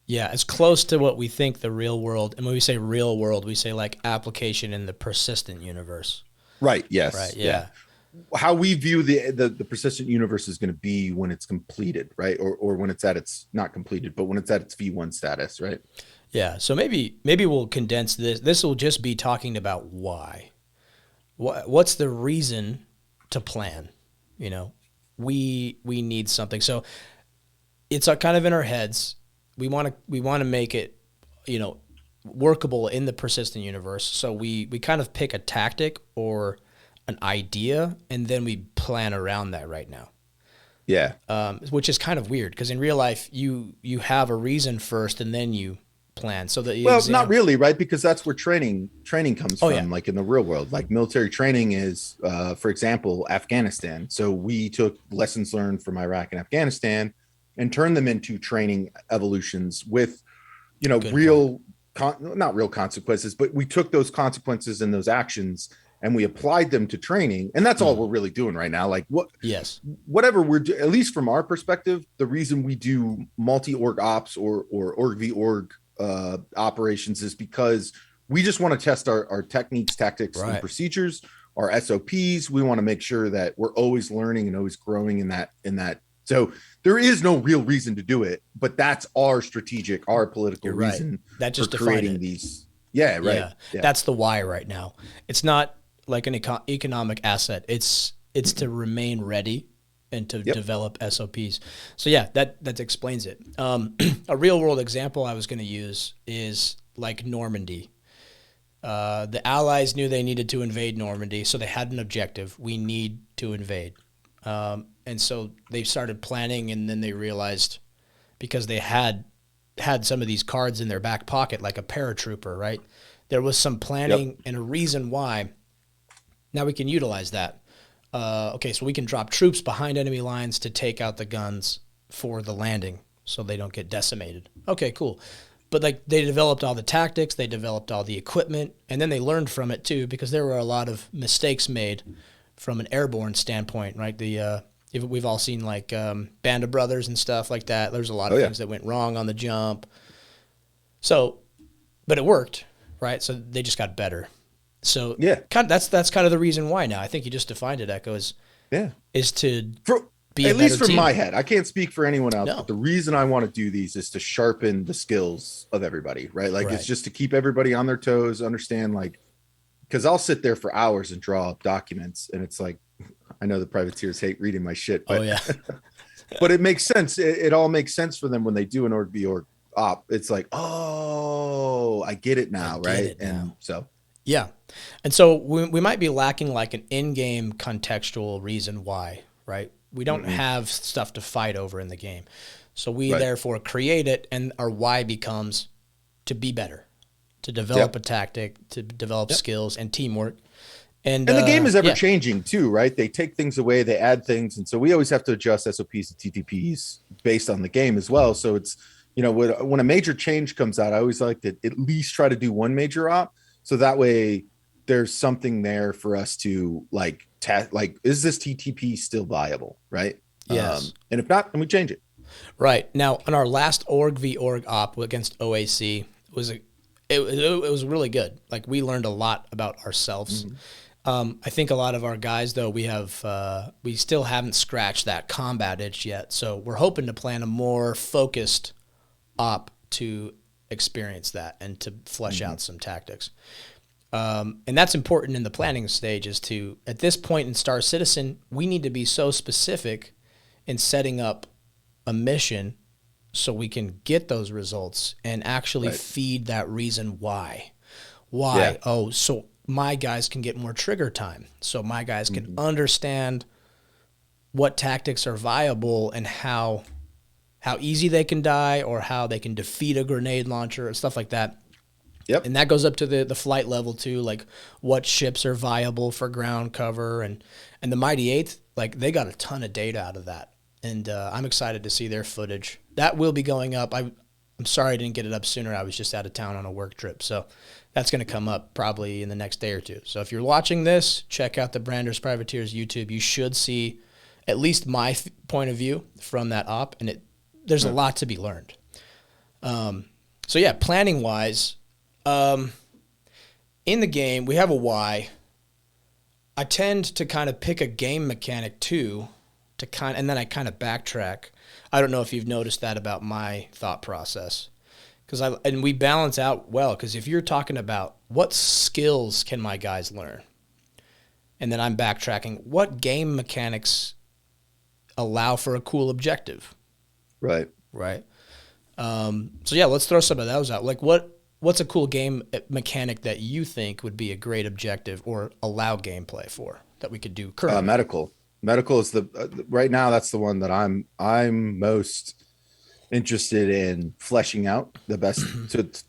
Yeah, it's close to what we think the real world, and when we say real world, we say like application in the persistent universe. Right, yes. Right, yeah. How we view the persistent universe is going to be when it's completed, right? Or when it's at its, not completed, but when it's at its V1 status, right? Yeah, so maybe we'll condense this. This will just be talking about why. What's the reason to plan? We need something. So it's kind of in our heads. We want to make it, workable in the persistent universe. So we kind of pick a tactic or an idea, and then we plan around that right now. Yeah. Which is kind of weird, because in real life you have a reason first and then you plan. So that not really, right? Because that's where training comes from. Yeah. Like in the real world, like military training is, for example, Afghanistan. So we took lessons learned from Iraq and Afghanistan and turned them into training evolutions with, not real consequences, but we took those consequences and those actions and we applied them to training. And that's all we're really doing right now. Like whatever we're at least from our perspective, the reason we do multi-org ops or org v org operations is because we just want to test our techniques, tactics, and procedures. our SOPs. We want to make sure that we're always learning and always growing in that. So there is no real reason to do it, but that's our political You're right. reason That for just defined creating it. these. Yeah, right. Yeah, Yeah. that's the why right now. It's not like an economic asset. It's to remain ready and to Yep. develop SOPs. So yeah, that explains it. A real world example I was going to use is like Normandy. The Allies knew they needed to invade Normandy, so they had an objective. We need to invade. And so they started planning, and then they realized because they had some of these cards in their back pocket, like a paratrooper, right? There was some Yep. planning and a reason why. Now we can utilize that. Okay, so we can drop troops behind enemy lines to take out the guns for the landing so they don't get decimated. Okay, cool. But like they developed all the tactics, they developed all the equipment, and then they learned from it too because there were a lot of mistakes made from an airborne standpoint, right? We've all seen like Band of Brothers and stuff like that. There's a lot Oh of yeah. things that went wrong on the jump. So, but it worked, right? So they just got better. So Yeah. that's kind of the reason why now. I think you just defined it, Echo, Yeah. is to For be a at better least from my team. head, I can't speak for anyone else, but No. the reason I want to do these is to sharpen the skills of everybody, right? Like it's Right. just to keep everybody on their toes, understand like because I'll sit there for hours and draw up documents, and it's like I know the privateers hate reading my shit, Oh but yeah. but it makes sense. It all makes sense for them when they do an org v org op. It's like, oh, I get it I now, get right? it now. And so Yeah. And so we might be lacking like an in-game contextual reason why, right? We don't mm-mm, have stuff to fight over in the game. So we right, therefore create it, and our why becomes to be better, to develop yep. a tactic, to develop Yep. skills and teamwork. And And the game is ever yeah, changing too, right? They take things away, they add things, and so we always have to adjust SOPs and TTPs based on the game as well. So it's when a major change comes out, I always like to at least try to do one major op, so that way there's something there for us to like test. Like, is this TTP still viable, right? yes. And if not, then we change it. Right. Now, on our last org v org op against OAC was it was really good. Like we learned a lot about ourselves. Mhm. I think a lot of our guys, though, we still haven't scratched that combat itch yet. So we're hoping to plan a more focused op to experience that and to flesh Mhm. out some tactics. And that's important in the planning stage. Is to at this point in Star Citizen, we need to be so specific in setting up a mission so we can get those results and actually Right. feed that reason why. Yeah. Why? Oh, so my guys can get more trigger time. So my guys can Mhm. understand what tactics are viable and how easy they can die or how they can defeat a grenade launcher and stuff like that. Yep. And that goes up to the flight level too, like what ships are viable for ground cover and the Mighty Eighth, like they got a ton of data out of that, and I'm excited to see their footage. That will be going up. I'm sorry I didn't get it up sooner. I was just out of town on a work trip, so that's going to come up probably in the next day or two. So if you're watching this, check out the Branders Privateers YouTube. You should see at least my point of view from that op, and there's a Yeah. lot to be learned. So yeah, planning wise. Um, in the game, we have a why. I tend to kind of pick a game mechanic too, and then I kind of backtrack. I don't know if you've noticed that about my thought process, and we balance out well. Because if you're talking about what skills can my guys learn, and then I'm backtracking, what game mechanics allow for a cool objective, Right. right? So yeah, let's throw some of those out. Like what's a cool game mechanic that you think would be a great objective or allow gameplay for that we could do currently? Medical is the right now, that's the one that I'm most interested in fleshing out the best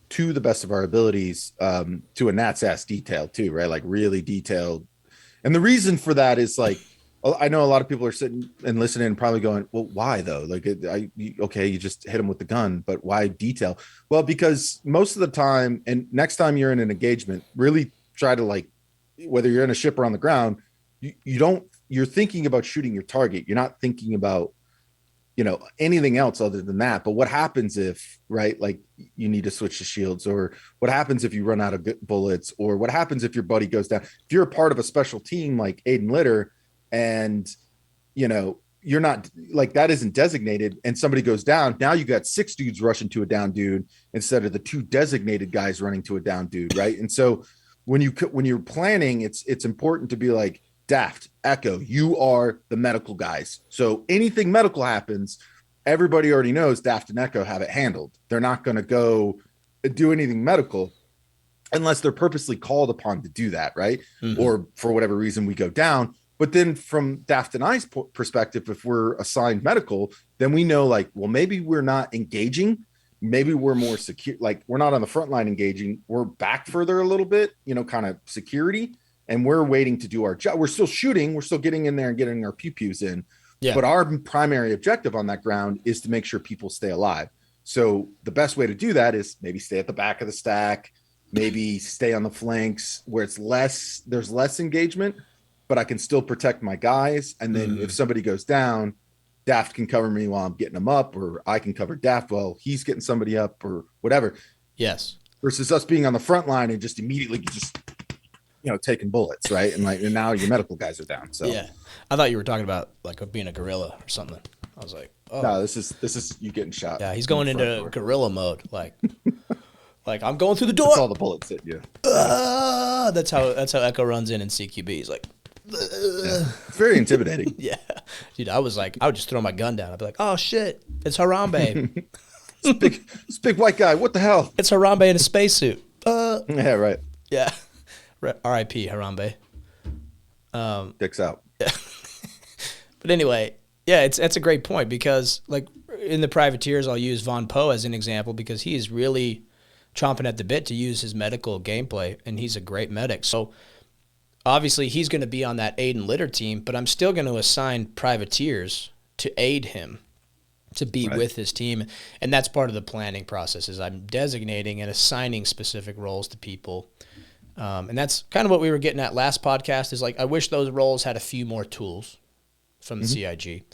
to the best of our abilities, to a gnat's ass detail too, right? Like really detailed. And the reason for that is like, I know a lot of people are sitting and listening and probably going, well, why though? Like, okay, you just hit them with the gun, but why detail? Well, because most of the time, and next time you're in an engagement, really try to like, whether you're in a ship or on the ground, you're thinking about shooting your target. You're not thinking about anything else other than that. But what happens if, right, like you need to switch to shields, or what happens if you run out of bullets, or what happens if your buddy goes down? If you're a part of a special team like Aiden Litter, and you're not, like, that isn't designated, and somebody goes down, now you got 6 dudes rushing to a down dude instead of the 2 designated guys running to a down dude, right? And so when you're planning, it's important to be like, Daft, Echo, you are the medical guys. So anything medical happens, everybody already knows Daft and Echo have it handled. They're not going to go do anything medical unless they're purposely called upon to do that, right? Mm-hmm. Or for whatever reason we go down. But then from Daft and I's perspective, if we're assigned medical, then we know, like, well, maybe we're not engaging. Maybe we're more secure. Like, we're not on the front line engaging. We're back further a little bit, kind of security. And we're waiting to do our job. We're still shooting. We're still getting in there and getting our pew-pews in. Yeah. But our primary objective on that ground is to make sure people stay alive. So the best way to do that is maybe stay at the back of the stack, maybe stay on the flanks where there's less engagement, but I can still protect my guys. And then if somebody goes down, Daft can cover me while I'm getting them up, or I can cover Daft while he's getting somebody up, or whatever. Yes. Versus us being on the front line and just immediately taking bullets, right? And now your medical guys are down. So yeah, I thought you were talking about like being a gorilla or something. I was like, oh no, this is you getting shot. Yeah, he's going into gorilla mode, like I'm going through the door. That's all the bullets hit you. That's how Echo runs in CQB. He's like, yeah. It's very intimidating. Yeah, dude, I would just throw my gun down. I'd be like, oh shit, it's Harambe. It's big white guy. What the hell? It's Harambe in a spacesuit. Yeah, right. Yeah. R.I.P. Harambe. Dicks out. Yeah. But anyway, yeah, that's a great point, because like in the Privateers, I'll use Von Poe as an example because he is really chomping at the bit to use his medical gameplay, and he's a great medic. So obviously he's going to be on that Aiden Litter team, but I'm still going to assign Privateers to aid him, to be with his team. And that's part of the planning process, is I'm designating and assigning specific roles to people. And that's kind of what we were getting at last podcast, is like, I wish those roles had a few more tools from the CIG.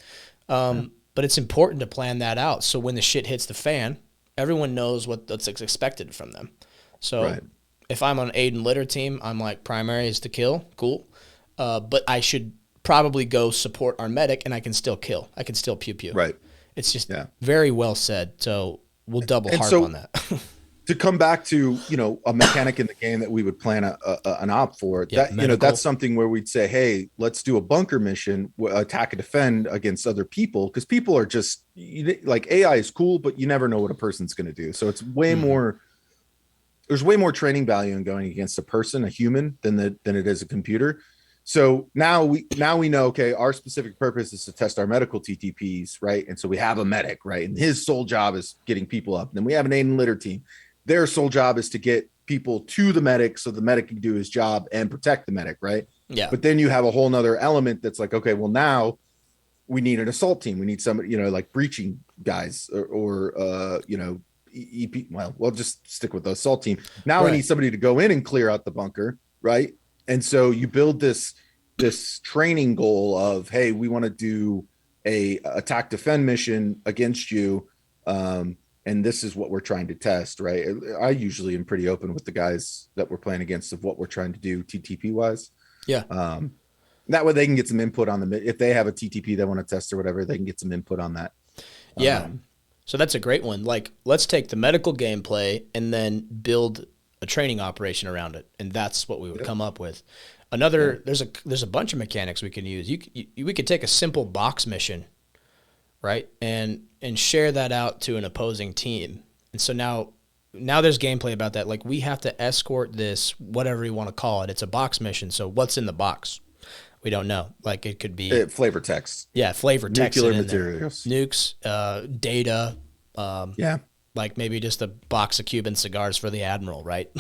But it's important to plan that out, so when the shit hits the fan, everyone knows what's expected from them. So if I'm on Aiden Litter team, I'm like, primary is to kill, cool. But I should probably go support our medic, and I can still kill. I can still pew-pew. Right. It's just very well said, so we'll double harp on that. To come back to, a mechanic in the game that we would plan an op for, that's something where we'd say, hey, let's do a bunker mission, attack and defend against other people, because people are just, like, AI is cool, but you never know what a person's going to do. So it's way more, there's way more training value in going against a person, a human, than it is a computer. So now we know, okay, our specific purpose is to test our medical TTPs, right? And so we have a medic, right? And his sole job is getting people up. And then we have an Aiden Litter team. Their sole job is to get people to the medic so the medic can do his job and protect the medic, right? Yeah. But then you have a whole nother element that's like, okay, well, now we need an assault team. We need somebody, like breaching guys or EP. Well, we'll just stick with the assault team. Now we need somebody to go in and clear out the bunker, right? And so you build this training goal of, hey, we want to do a attack defend mission against you. And this is what we're trying to test, right? I usually am pretty open with the guys that we're playing against of what we're trying to do TTP wise. Yeah. That way they can get some input on them. If they have a TTP they want to test or whatever, they can get some input on that. Yeah. So that's a great one. Like, let's take the medical gameplay and then build a training operation around it. And that's what we would come up with. There's a bunch of mechanics we can use. We could take a simple box mission, right? And share that out to an opposing team. And so now there's gameplay about that. Like, we have to escort this, whatever you want to call it. It's a box mission. So what's in the box? We don't know. Like, it could be flavor text. Yeah, flavor text. Nuclear materials. Nukes, data. Yeah. Like maybe just a box of Cuban cigars for the Admiral, right?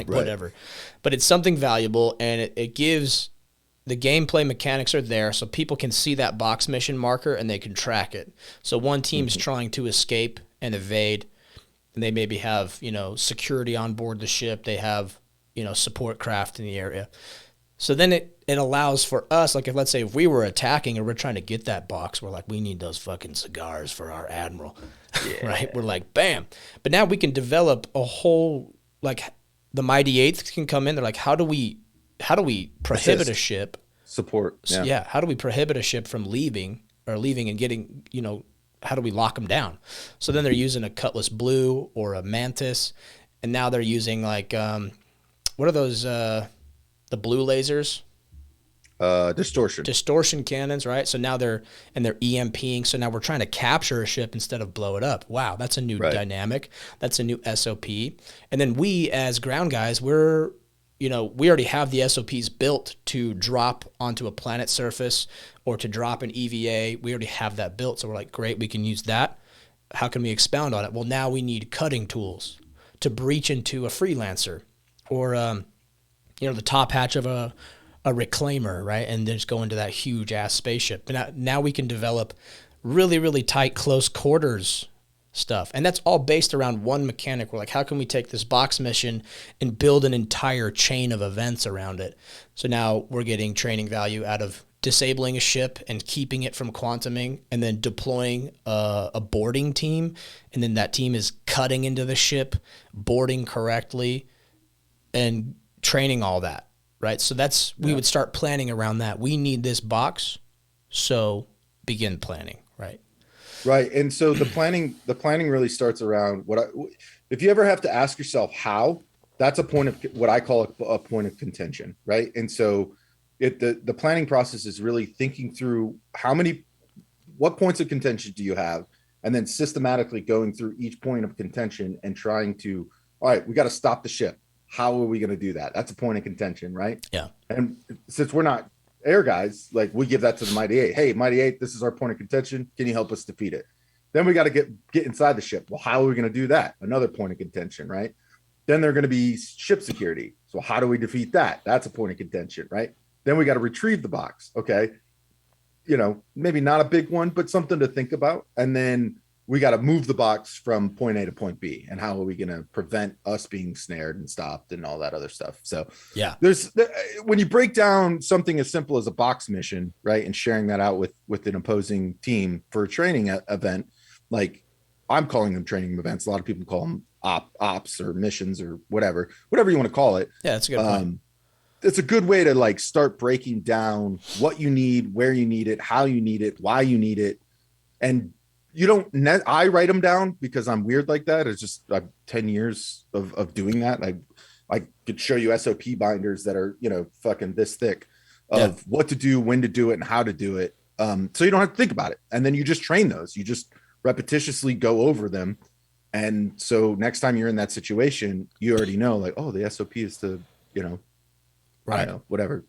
Whatever. But it's something valuable, and it gives the gameplay mechanics are there so people can see that box mission marker and they can track it. So one team's trying to escape and evade, and they maybe have, security on board the ship. They have, support craft in the area. So then it allows for us, like if let's say if we were attacking or we're trying to get that box, we're like, we need those fucking cigars for our admiral, right? We're like, bam. But now we can develop a whole, like the Mighty Eighths can come in. They're like, how do we prohibit a ship? Support. Yeah. Yeah. How do we prohibit a ship from leaving and getting, how do we lock them down? So then they're using a Cutlass Blue or a Mantis. And now they're using like, what are those, the blue lasers? Distortion cannons, right? So now they're EMPing. So now we're trying to capture a ship instead of blow it up. Wow, that's a new dynamic. That's a new SOP. And then we as ground guys, we already have the SOPs built to drop onto a planet surface or to drop an EVA. We already have that built. So we're like, great, we can use that. How can we expound on it? Well, now we need cutting tools to breach into a freelancer or, the top hatch of a reclaimer, right? And just go into that huge ass spaceship. But now we can develop really, really tight, close quarters stuff. And that's all based around one mechanic. We're like, how can we take this box mission and build an entire chain of events around it? So now we're getting training value out of disabling a ship and keeping it from quantuming and then deploying a boarding team. And then that team is cutting into the ship, boarding correctly, and training all that. Right. So we would start planning around that. We need this box. So begin planning. Right. Right. And so the planning really starts around if you ever have to ask yourself how, that's a point of what I call a point of contention. Right. And so the planning process is really thinking through what points of contention do you have? And then systematically going through each point of contention and trying to, all right, we got to stop the ship. How are we going to do that? That's a point of contention, right? Yeah. And since we're not air guys, like we give that to the Mighty Eight. Hey, Mighty Eight, this is our point of contention. Can you help us defeat it? Then we got to get inside the ship. Well, how are we going to do that? Another point of contention, right? Then they're going to be ship security. So how do we defeat that? That's a point of contention, right? Then we got to retrieve the box. Okay. Maybe not a big one, but something to think about. And then we got to move the box from point A to point B. And how are we going to prevent us being snared and stopped and all that other stuff? So yeah, when you break down something as simple as a box mission, right, and sharing that out with an opposing team for a training event, like I'm calling them training events. A lot of people call them ops or missions or whatever you want to call it. Yeah, that's a good point. It's a good way to like start breaking down what you need, where you need it, how you need it, why you need it. And I write them down because I'm weird like that. It's just 10 years of doing that. I could show you SOP binders that are, fucking this thick of what to do, when to do it, and how to do it. So you don't have to think about it. And then you just train those. You just repetitiously go over them. And so next time you're in that situation, you already know, like, oh, the SOP is to, I don't know, whatever,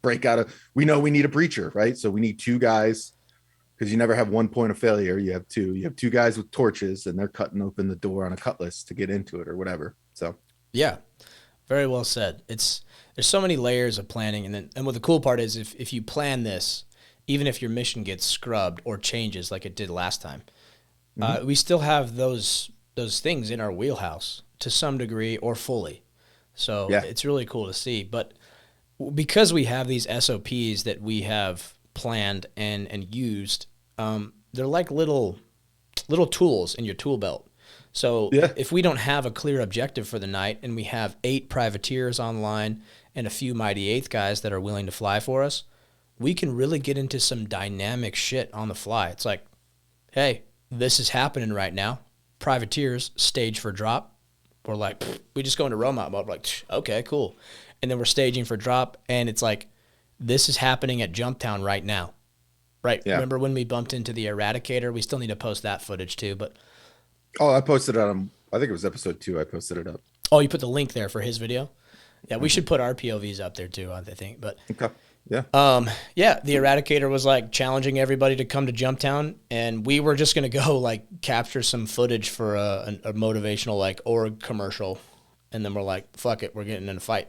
break out we know we need a breacher, right? So we need two guys, because you never have one point of failure. You have two guys with torches and they're cutting open the door on a cutlass to get into it or whatever. So, yeah, very well said. There's so many layers of planning. And what the cool part is, if you plan this, even if your mission gets scrubbed or changes like it did last time, we still have those things in our wheelhouse to some degree or fully. So it's really cool to see. But because we have these SOPs that we have planned and used, they're like little tools in your tool belt. So if we don't have a clear objective for the night and we have 8 privateers online and a few Mighty Eighth guys that are willing to fly for us, we can really get into some dynamic shit on the fly. It's like, hey, this is happening right now. Privateers stage for drop. We're like, we just go into robot mode. We're like, okay, cool. And then we're staging for drop, and it's like, this is happening at Jumptown right now. Right? Yeah. Remember when we bumped into the Eradicator? We still need to post that footage too, but... Oh, I posted it on, I think it was episode 2. I posted it up. Oh, you put the link there for his video? Yeah, we should put our POVs up there too, I think. But okay. Yeah. The Eradicator was like challenging everybody to come to Jumptown, and we were just going to go like capture some footage for a motivational like org commercial. And then we're like, fuck it, we're getting in a fight.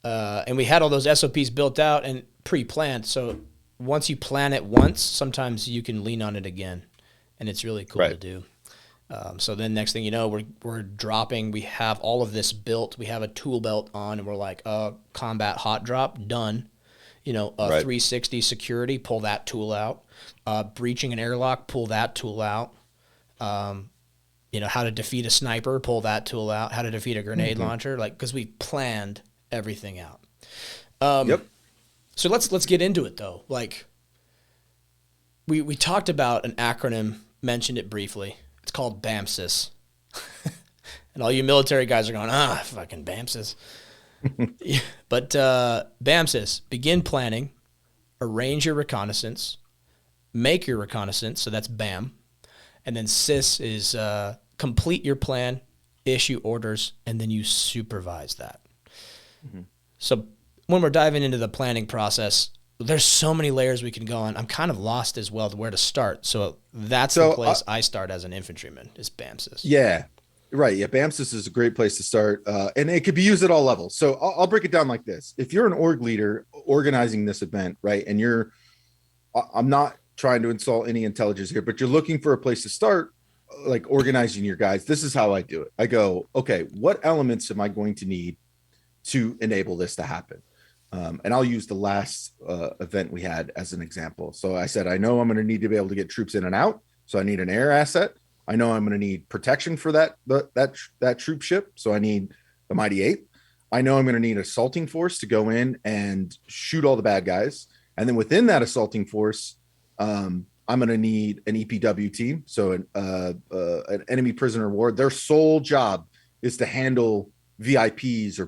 And we had all those SOPs built out and pre-planned. So once you plan it once, sometimes you can lean on it again, and it's really cool to do. So then next thing you know, we're dropping. We have all of this built. We have a tool belt on, and we're like, combat hot drop done. Right. 360 security, pull that tool out. Breaching an airlock, pull that tool out. How to defeat a sniper, pull that tool out. How to defeat a grenade Mhm. launcher, like because we planned everything out. Yep. So let's get into it though. Like we talked about an acronym, mentioned it briefly. It's called BAMSIS. And all you military guys are going, fucking BAMSIS. Yeah. But BAMSIS, begin planning, arrange your reconnaissance, make your reconnaissance, so that's BAM. And then SIS is complete your plan, issue orders, and then you supervise that. Mhm. So when we're diving into the planning process, there's so many layers we can go on. I'm kind of lost as well to where to start. So that's the So place I start as an infantryman is BAMSIS. yeah, right. Yeah, BAMSIS is a great place to start, and it could be used at all levels. So I'll break it down like this: if you're an org leader organizing this event, right, and I'm not trying to insult any intelligence here, but you're looking for a place to start, like organizing your guys. This is how I do it. I go, okay, what elements am I going to need to enable this to happen? And I'll use the last event we had as an example. So I said, I know I'm going to need to be able to get troops in and out. So I need an air asset. I know I'm going to need protection for that troop ship. So I need the Mighty Eight. I know I'm going to need an assaulting force to go in and shoot all the bad guys. And then within that assaulting force, I'm going to need an EPW team. So an enemy prisoner of war. Their sole job is to handle VIPs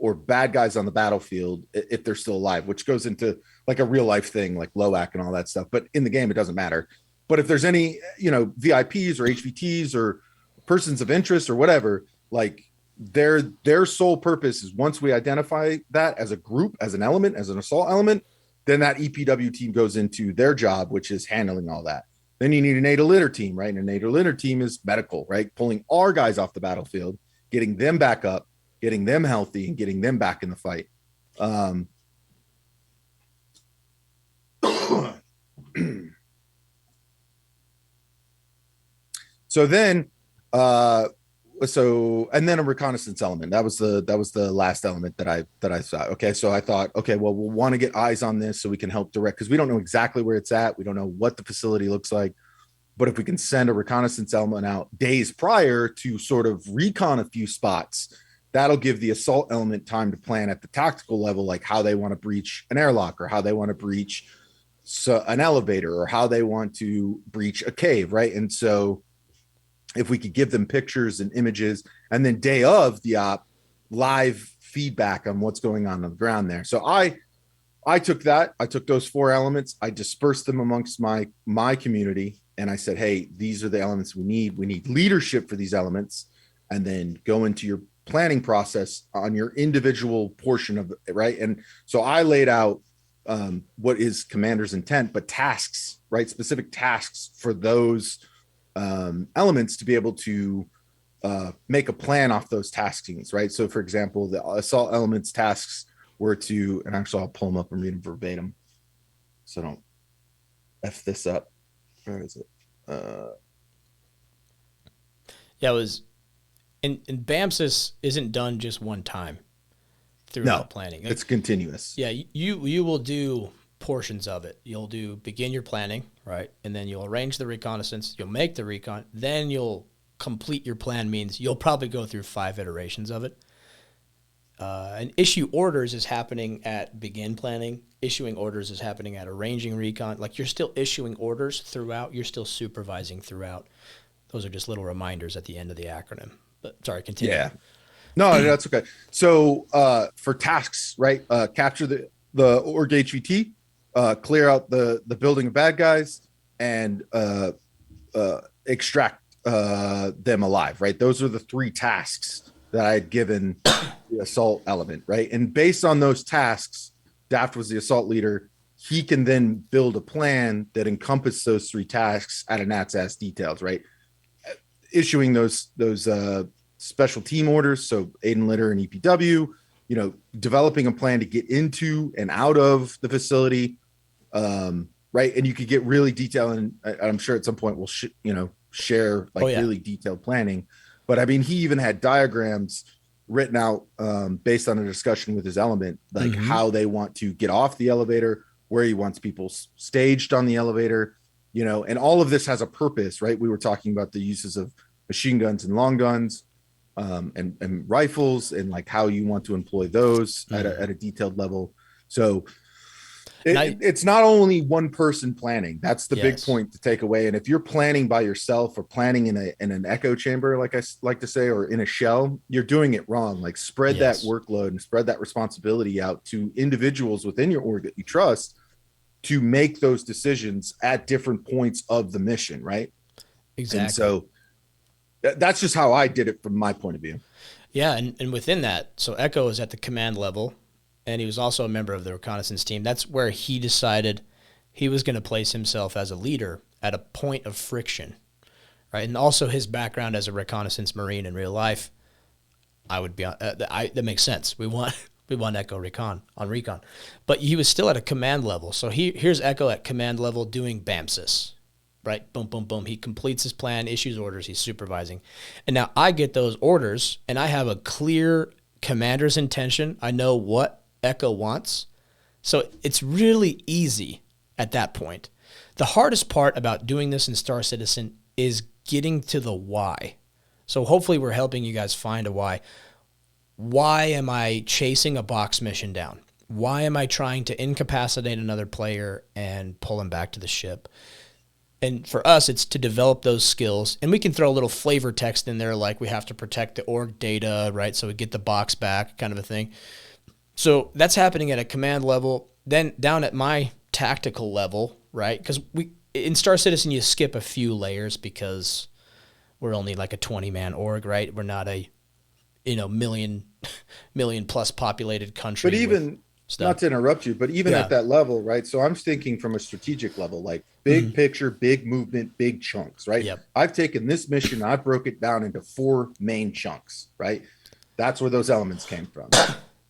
or bad guys on the battlefield if they're still alive, which goes into like a real life thing like LOAC and all that stuff. But in the game, it doesn't matter. But if there's any, VIPs or HVTs or persons of interest or whatever, like their sole purpose is once we identify that as a group, as an element, as an assault element, then that EPW team goes into their job, which is handling all that. Then you need a NATO litter team, right? And a NATO litter team is medical, right? Pulling our guys off the battlefield, getting them back up, getting them healthy, and getting them back in the fight. So then and then a reconnaissance element. That was the last element that I saw. Okay, so I thought, okay, well, we'll want to get eyes on this so we can help direct, because we don't know exactly where it's at. We don't know what the facility looks like. But if we can send a reconnaissance element out days prior to sort of recon a few spots, that'll give the assault element time to plan at the tactical level, like how they want to breach an airlock or how they want to breach an elevator or how they want to breach a cave, right? And so if we could give them pictures and images, and then day of the op, live feedback on what's going on the ground there. So I took those four elements, I dispersed them amongst my community, and I said, hey, these are the elements we need. We need leadership for these elements, and then go into your planning process on your individual portion of it, right? And so I laid out what is commander's intent, but tasks, right? Specific tasks for those elements to be able to make a plan off those taskings, right? So for example, the assault elements tasks were to, and actually I'll pull them up and read them verbatim so I don't F this up. Where is it? Yeah, it was, and BAMSIS isn't done just one time throughout planning. It's continuous. Yeah, you will do portions of it. You'll begin your planning, right? And then you'll arrange the reconnaissance, you'll make the recon, then you'll complete your plan, means you'll probably go through 5 iterations of it. And issue orders is happening at begin planning. Issuing orders is happening at arranging recon. Like, you're still issuing orders throughout. You're still supervising throughout. Those are just little reminders at the end of the acronym. But sorry, continue. Yeah. No, that's okay. So for tasks, right? Capture the org HVT, clear out the building of bad guys, and extract them alive, right? Those are the 3 tasks that I had given the assault element, right? And based on those tasks, Daft was the assault leader. He can then build a plan that encompasses those 3 tasks at a Nat's ass details, right? Issuing those special team orders, so Aiden Litter and EPW, developing a plan to get into and out of the facility, right? And you could get really detailed, and I'm sure at some point we'll share Oh like yeah. really detailed planning. But I mean, he even had diagrams written out based on a discussion with his element, like Mm-hmm. how they want to get off the elevator, where he wants people staged on the elevator, you know, and all of this has a purpose, right? We were talking about the uses of machine guns and long guns, and rifles, and like how you want to employ those Mm-hmm. at a detailed level. So And I, it's not only one person planning. That's the big yes, point to take away. And if you're planning by yourself or planning in an echo chamber, like I like to say, or in a shell, you're doing it wrong. Like spread that yes, workload and spread that responsibility out to individuals within your org that you trust to make those decisions at different points of the mission, right? And exactly. so that's just how I did it from my point of view. Yeah, and within that, so Echo is at the command level, and he was also a member of the reconnaissance team. That's where he decided he was going to place himself as a leader at a point of friction, right? And also his background as a reconnaissance marine in real life, I would be on. That makes sense. We want Echo recon on recon, but he was still at a command level. So here's Echo at command level doing BAMSIS, right? Boom, boom, boom. He completes his plan, issues orders, he's supervising. And now I get those orders and I have a clear commander's intention. I know what Echo wants. So it's really easy at that point. The hardest part about doing this in Star Citizen is getting to the why. So hopefully we're helping you guys find a why. Why am I chasing a box mission down? Why am I trying to incapacitate another player and pull him back to the ship? And for us, it's to develop those skills. And we can throw a little flavor text in there, like we have to protect the org data, right? So we get the box back, kind of a thing. So that's happening at a command level. Then down at my tactical level, right? Because we in Star Citizen, you skip a few layers because we're only like a 20-man org, right? We're not a million plus populated But country with even, not stuff. to interrupt you, but even at Yeah. that level, right? So I'm thinking from a strategic level, like big Mm-hmm. picture, big movement, big chunks, right? Yep. I've taken this mission, I broke it down into 4 main chunks, right? That's where those elements came from.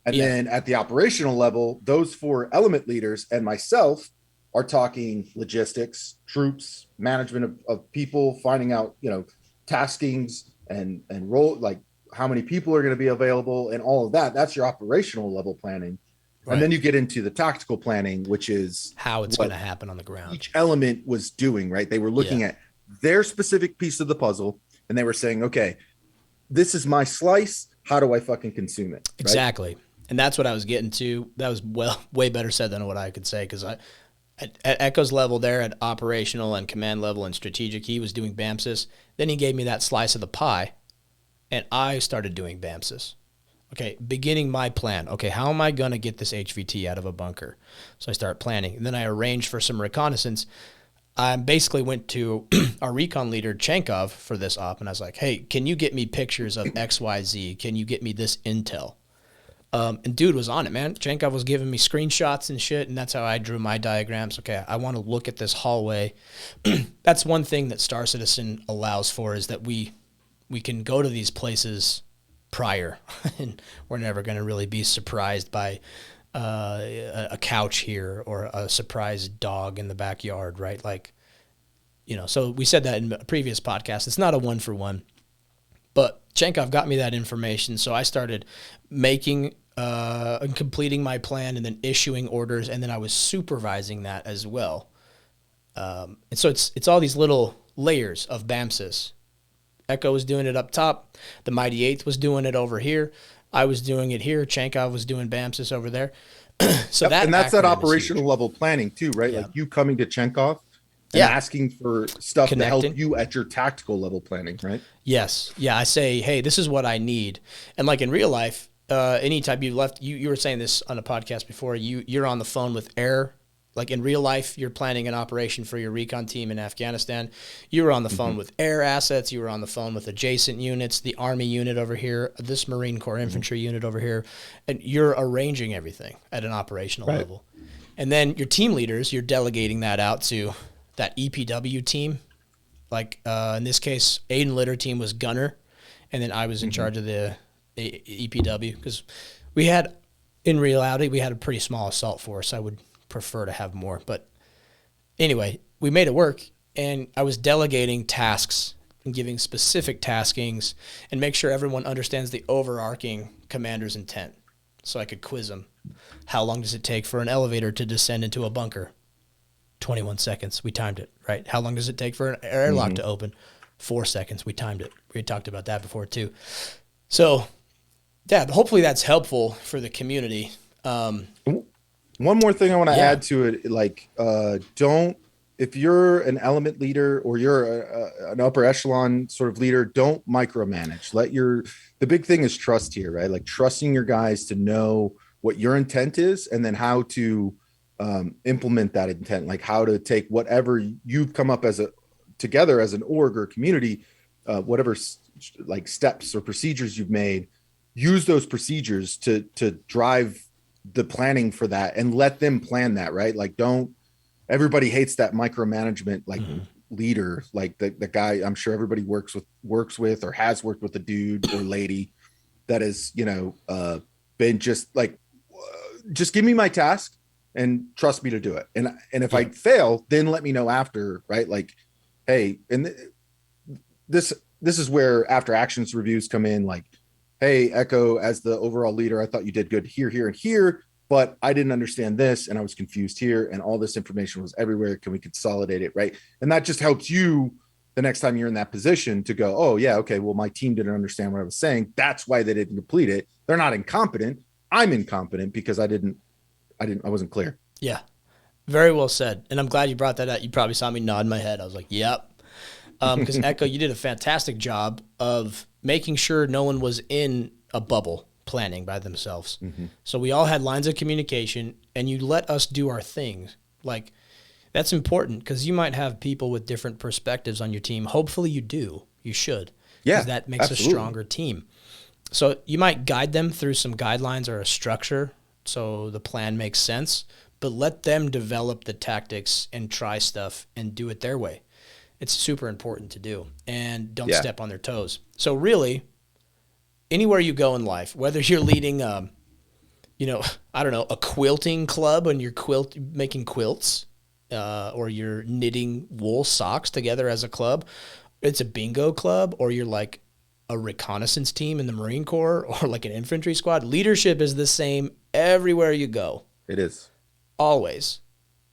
And Yeah. then at the operational level, those 4 element leaders and myself are talking logistics, troops, management of people, finding out, you know, taskings and role, like how many people are going to be available and all of that. That's your operational level planning. And Right. then you get into the tactical planning, which is How it's going what to happen on the ground. each element was doing, right? They were Yeah. looking at their specific piece of the puzzle and they were saying, okay, this is my slice. How do I fucking consume it? Right. Exactly. And that's what I was getting to. That was way better said than what I could say because at Echo's level there at operational and command level and strategic, he was doing BAMSIS. Then he gave me that slice of the pie, and I started doing BAMSIS. Okay, beginning my plan. Okay, how am I going to get this HVT out of a bunker? So I start planning. And then I arranged for some reconnaissance. I basically went to our recon leader, Chenkov, for this op, and I was like, hey, can you get me pictures of XYZ? Can you get me this intel? And dude was on it, man. Chenkov was giving me screenshots and shit, and that's how I drew my diagrams. Okay, I want to look at this hallway. That's one thing that Star Citizen allows for is that we can go to these places prior, and we're never going to really be surprised by a couch here or a surprise dog in the backyard, right? Like, so we said that in a previous podcast. It's not a one for one, but Chenkov got me that information, so I started making and completing my plan and then issuing orders, and then I was supervising that as well. And so it's all these little layers of BAMSIS. Echo was doing it up top. The Mighty Eighth was doing it over here. I was doing it here. Chenkov was doing BAMSIS over there. So Yep. that And that's that acronym is operational huge. level planning too, right? Yeah. Like you coming to Chenkov and Yeah. asking for stuff to help Connecting. you at your tactical level planning, right? Yes. Yeah. I say, hey, this is what I need. And like in real life, anytime you left, you were saying this on a podcast before, you're on the phone with air. Like in real life, you're planning an operation for your recon team in Afghanistan. You were on the phone Mm-hmm. with air assets. You were on the phone with adjacent units, the Army unit over here, this Marine Corps Mm-hmm. infantry unit over here. And you're arranging everything at an operational Right. level. And then your team leaders, you're delegating that out to that EPW team. Like in this case, Aiden Litter team was gunner. And then I was in Mm-hmm. charge of the EPW because we had, in reality, we had a pretty small assault force. I would prefer to have more. But anyway, we made it work, and I was delegating tasks and giving specific taskings and make sure everyone understands the overarching commander's intent. So I could quiz them. How long does it take for an elevator to descend into a bunker? 21 seconds. We timed it, right? How long does it take for an airlock to open? 4 seconds. We timed it. We had talked about that before too. So, yeah, hopefully that's helpful for the community. One more thing I want to add to it, like, if you're an element leader or you're an upper echelon sort of leader, don't micromanage. The big thing is trust here, right? Like trusting your guys to know what your intent is and then how to implement that intent, like how to take whatever you've come up together as an org or community, whatever like steps or procedures you've made, use those procedures to drive the planning for that and let them plan that, right? Like everybody hates that micromanagement, like leader, like the guy I'm sure everybody works with or has worked with a dude or lady that is, been just like, just give me my task and trust me to do it. And if I fail, then let me know after, right? Like, hey, and this is where after actions reviews come in, like, hey, Echo, as the overall leader, I thought you did good here, here, and here, but I didn't understand this and I was confused here and all this information was everywhere. Can we consolidate it, right? And that just helps you the next time you're in that position to go, oh yeah, okay, well, my team didn't understand what I was saying. That's why they didn't complete it. They're not incompetent. I'm incompetent because I wasn't clear. Yeah, very well said. And I'm glad you brought that up. You probably saw me nod my head. I was like, yep. Because Echo, you did a fantastic job of making sure no one was in a bubble planning by themselves. So we all had lines of communication and you let us do our things. Like, that's important because you might have people with different perspectives on your team. Hopefully you do. You should. Yeah, because that makes absolutely a stronger team. So you might guide them through some guidelines or a structure so the plan makes sense, but let them develop the tactics and try stuff and do it their way. It's super important to do, and don't step on their toes. So really, anywhere you go in life, whether you're leading, I don't know, a quilting club and you're making quilts, or you're knitting wool socks together as a club, it's a bingo club, or you're like a reconnaissance team in the Marine Corps or like an infantry squad, leadership is the same everywhere you go. It is. Always.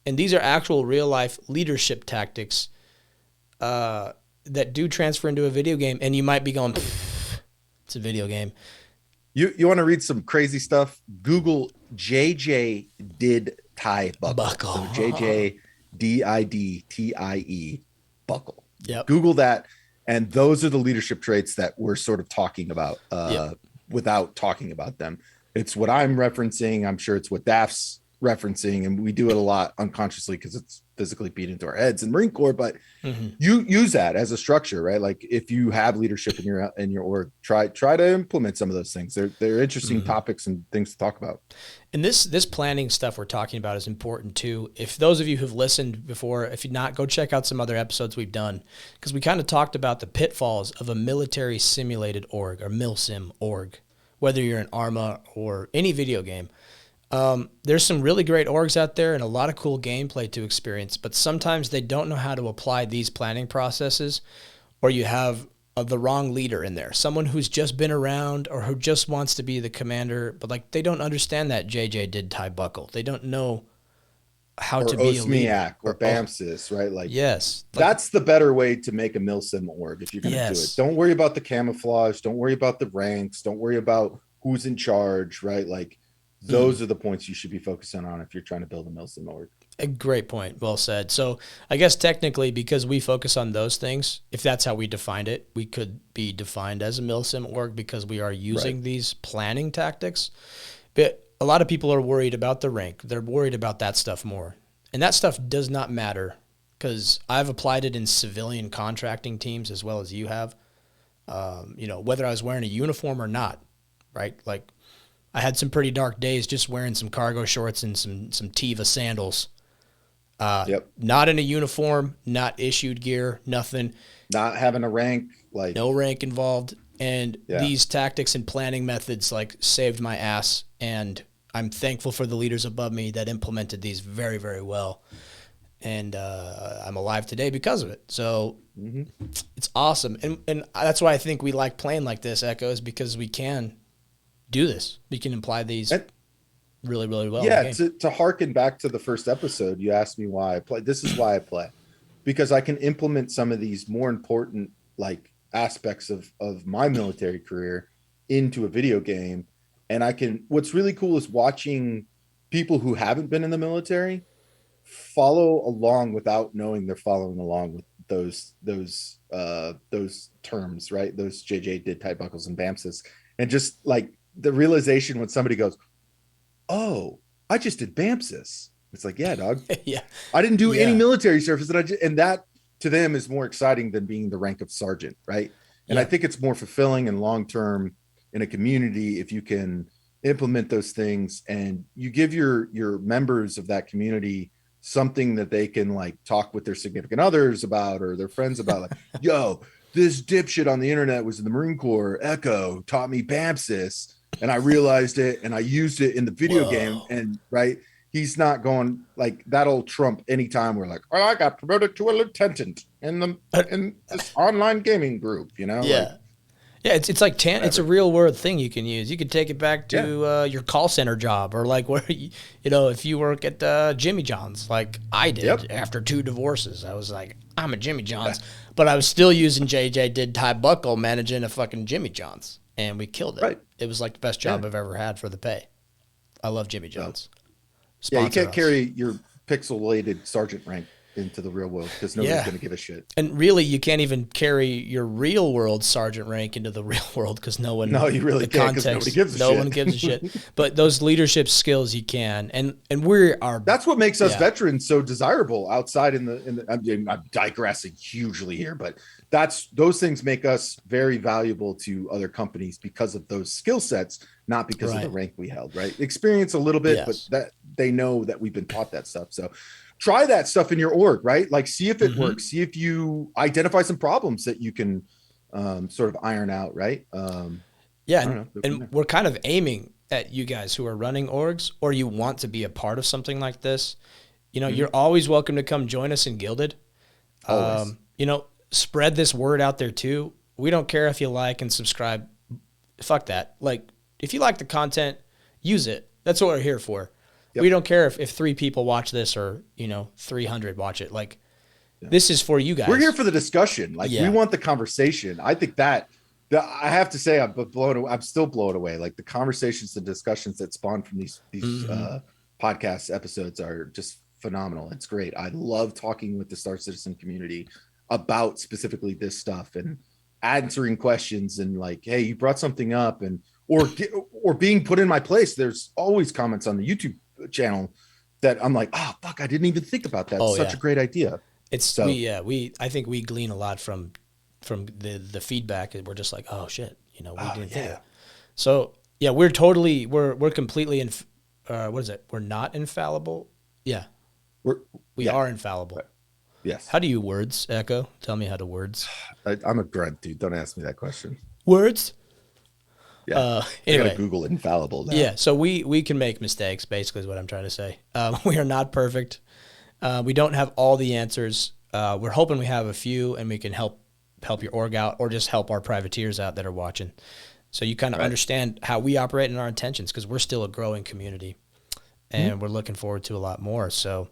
And these are actual real life leadership tactics that do transfer into a video game, and you might be going, it's a video game. You want to read some crazy stuff? Google JJ did tie buckle. So JJ DIDTIE buckle. Yep. Google that, and those are the leadership traits that we're sort of talking about without talking about them. It's what I'm referencing. I'm sure it's what Daft's referencing, and we do it a lot unconsciously because it's physically beat into our heads in Marine Corps, but you use that as a structure, right? Like if you have leadership in your org, try to implement some of those things. They're interesting topics and things to talk about. And this planning stuff we're talking about is important too. If those of you who've listened before, if you're not, go check out some other episodes we've done, because we kind of talked about the pitfalls of a military simulated org or milsim org, whether you're in Arma or any video game. There's some really great orgs out there and a lot of cool gameplay to experience, but sometimes they don't know how to apply these planning processes, or you have the wrong leader in there, someone who's just been around or who just wants to be the commander, but like they don't understand that JJ did tie buckle. They don't know how to be a leader. Or BAMSIS, right? Like, yes, that's the better way to make a milsim org if you're going to do it. Don't worry about the camouflage. Don't worry about the ranks. Don't worry about who's in charge, right? Like, those are the points you should be focusing on if you're trying to build a milsim org. A great point. Well said. So I guess technically, because we focus on those things, if that's how we defined it, we could be defined as a milsim org because we are using these planning tactics. But a lot of people are worried about the rank. They're worried about that stuff more. And that stuff does not matter because I've applied it in civilian contracting teams as well as you have, whether I was wearing a uniform or not, right? Like, I had some pretty dark days just wearing some cargo shorts and some Teva sandals. Not in a uniform, not issued gear, nothing. Not having a rank. No rank involved. And these tactics and planning methods saved my ass. And I'm thankful for the leaders above me that implemented these very, very well. and I'm alive today because of it. So Hmm. it's awesome, and that's why I think we like playing like this, Echo, is because we can do this. We can apply these And really, really well in the yeah, game. to harken back to the first episode, you asked me why I play. This is why I play, because I can implement some of these more important like aspects of my military career into a video game. And I can, what's really cool is watching people who haven't been in the military follow along without knowing they're following along with those terms, right? Those JJ did tight buckles and BAMSIS. And just like the realization when somebody goes, oh, I just did BAMSIS. It's like, yeah, dog. Yeah, I didn't do any yeah, military service, and that to them is more exciting than being the rank of sergeant, right? And I yeah. think it's more fulfilling and long term in a community if you can implement those things and you give your members of that community something that they can like talk with their significant others about or their friends about, like, yo, this dipshit on the internet was in the Marine Corps. Echo taught me BAMSIS, and I realized it and I used it in the video game. Whoa. And right, he's not going like that'll trump anytime we're like, oh, I got promoted to a lieutenant in this online gaming group, like Yeah. Yeah, it's like it's a whatever. real world thing you can use. You could take it back Yeah. to your call center job, or like where if you work at Jimmy John's, like I Yep. did after 2 divorces. I was like, I'm a Jimmy John's, but I was still using JJ did tie buckle managing a fucking Jimmy John's, and we killed it. Right. It was like the best Yeah. job I've ever had for the pay. I love Jimmy So John's. yeah, you Sponsor can't us. carry your pixelated sergeant rank into the real world because nobody's Yeah. going to give a shit. And really, you can't even carry your real world sergeant rank into the real world because no one, No, you really the can't because nobody context, gives a no shit. one gives a shit. But those leadership skills you can, and we are, That's what makes us yeah, veterans so desirable outside I'm digressing hugely here, but those things make us very valuable to other companies because of those skill sets, not because of the right, rank we held, right? Experience a little bit, but yes, that they know that we've been taught that stuff. So try that stuff in your org, right? Like see if it hmm works, see if you identify some problems that you can sort of iron out, right? yeah, I don't and, know. Go from and there. we're kind of aiming at you guys who are running orgs or you want to be a part of something like this. Mhm. You're always welcome to come join us in Gilded. Always. Spread this word out there too. We don't care if you like and subscribe. Fuck that. Like, if you like the content, use it. That's what we're here for. We Yep. don't care if 3 people watch this or, 300 watch it. Like, Yeah. this is for you We're here guys. for the discussion. Like we Yeah. want the conversation. I think that I have to say I'm still blown away. Like the conversations and discussions that spawn from these hmm podcast episodes are just phenomenal. It's great. I love talking with the Star Citizen community about specifically this stuff and answering questions and like, hey, you brought something up and or being put in my place. There's always comments on the YouTube channel that I'm like, oh fuck, I didn't even think about that. Oh, Such a yeah. great idea. It's, So I think we glean a lot from the feedback. We're just like, oh, shit, we oh didn't think of yeah. that. So, yeah, we're completely, what is it? We're not infallible. Yeah, We're we yeah. are infallible. Yes. How do you words, Echo? Tell me how to words. I'm a grunt, dude. Don't ask me that question. Words? Yeah. I gotta Anyway, Google infallible now. yeah, so we can make mistakes, basically is what I'm trying to say. We are not perfect. We don't have all the answers. We're hoping we have a few and we can help your org out or just help our privateers out that are watching. So you kind of Right. understand how we operate and our intentions because we're still a growing community and Mhm. we're looking forward to a lot more. So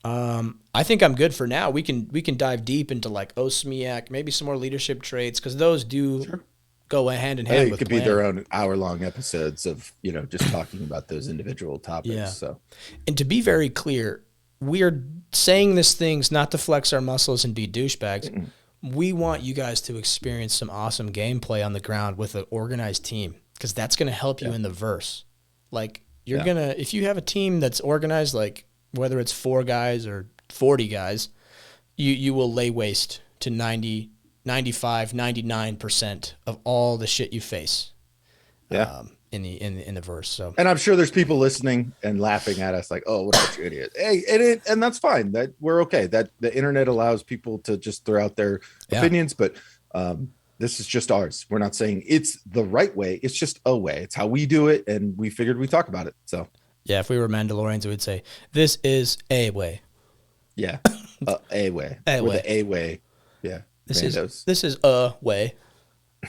I think I'm good for now. We can dive deep into like OSMIAC, maybe some more leadership traits because those do Sure. go hand in I hand think it with could be planning. their own hour-long episodes of, just talking about those individual topics. Yeah. So And to be very clear, we are saying these things not to flex our muscles and be douchebags. mm-mm. We want you guys to experience some awesome gameplay on the ground with an organized team because that's going to help you Yeah. in the verse. Like Yeah. if you have a team that's organized, like whether it's 4 guys or 40 guys, you will lay waste to 90, 95, 99% of all the shit you face Yeah. in the verse. So And I'm sure there's people listening and laughing at us like, oh, what about you idiot? Hey, and that's fine. That we're okay. That the internet allows people to just throw out their yeah. opinions, but this is just ours. We're not saying it's the right way. It's just a way. It's how we do it, and we figured we'd talk about it. So Yeah, if we were Mandalorians, we'd say, this is a way. Yeah. A way. A We're way. the A way. Yeah. This is a way.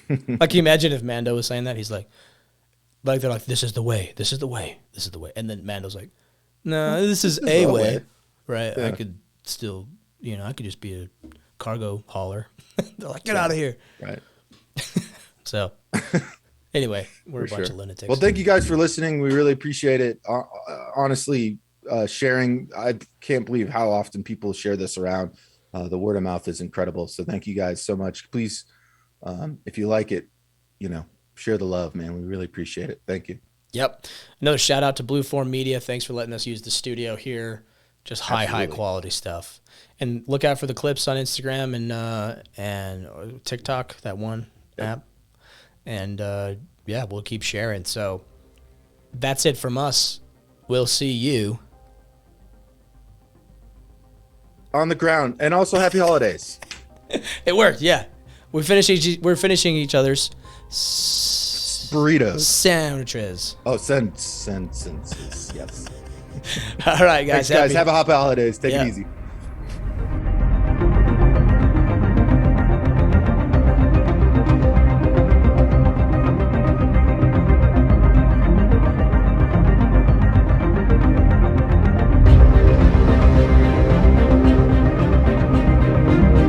Like, can you imagine if Mando was saying that? He's like they're like, this is the way, this is the way, this is the way, and then Mando's like, no, this is a way, right? Yeah. I could still, I could just be a cargo hauler. They're like, get out of here, right? So, anyway, we're For a bunch sure. of lunatics. Well, thank you guys for listening. We really appreciate it. Honestly, sharing. I can't believe how often people share this around. The word of mouth is incredible. So thank you guys so much. Please, if you like it, share the love, man. We really appreciate it. Thank you. Yep. Another shout out to Blue Form Media. Thanks for letting us use the studio here. Just high quality stuff. And look out for the clips on Instagram and TikTok, that one app. And we'll keep sharing. So that's it from us. We'll see you on the ground. And also happy holidays. It worked, yeah. We're finishing each other's burritos. Sandwiches. Oh, sentences. Yes. All right, guys. Thanks, guys. Have a happy holidays. Take it easy.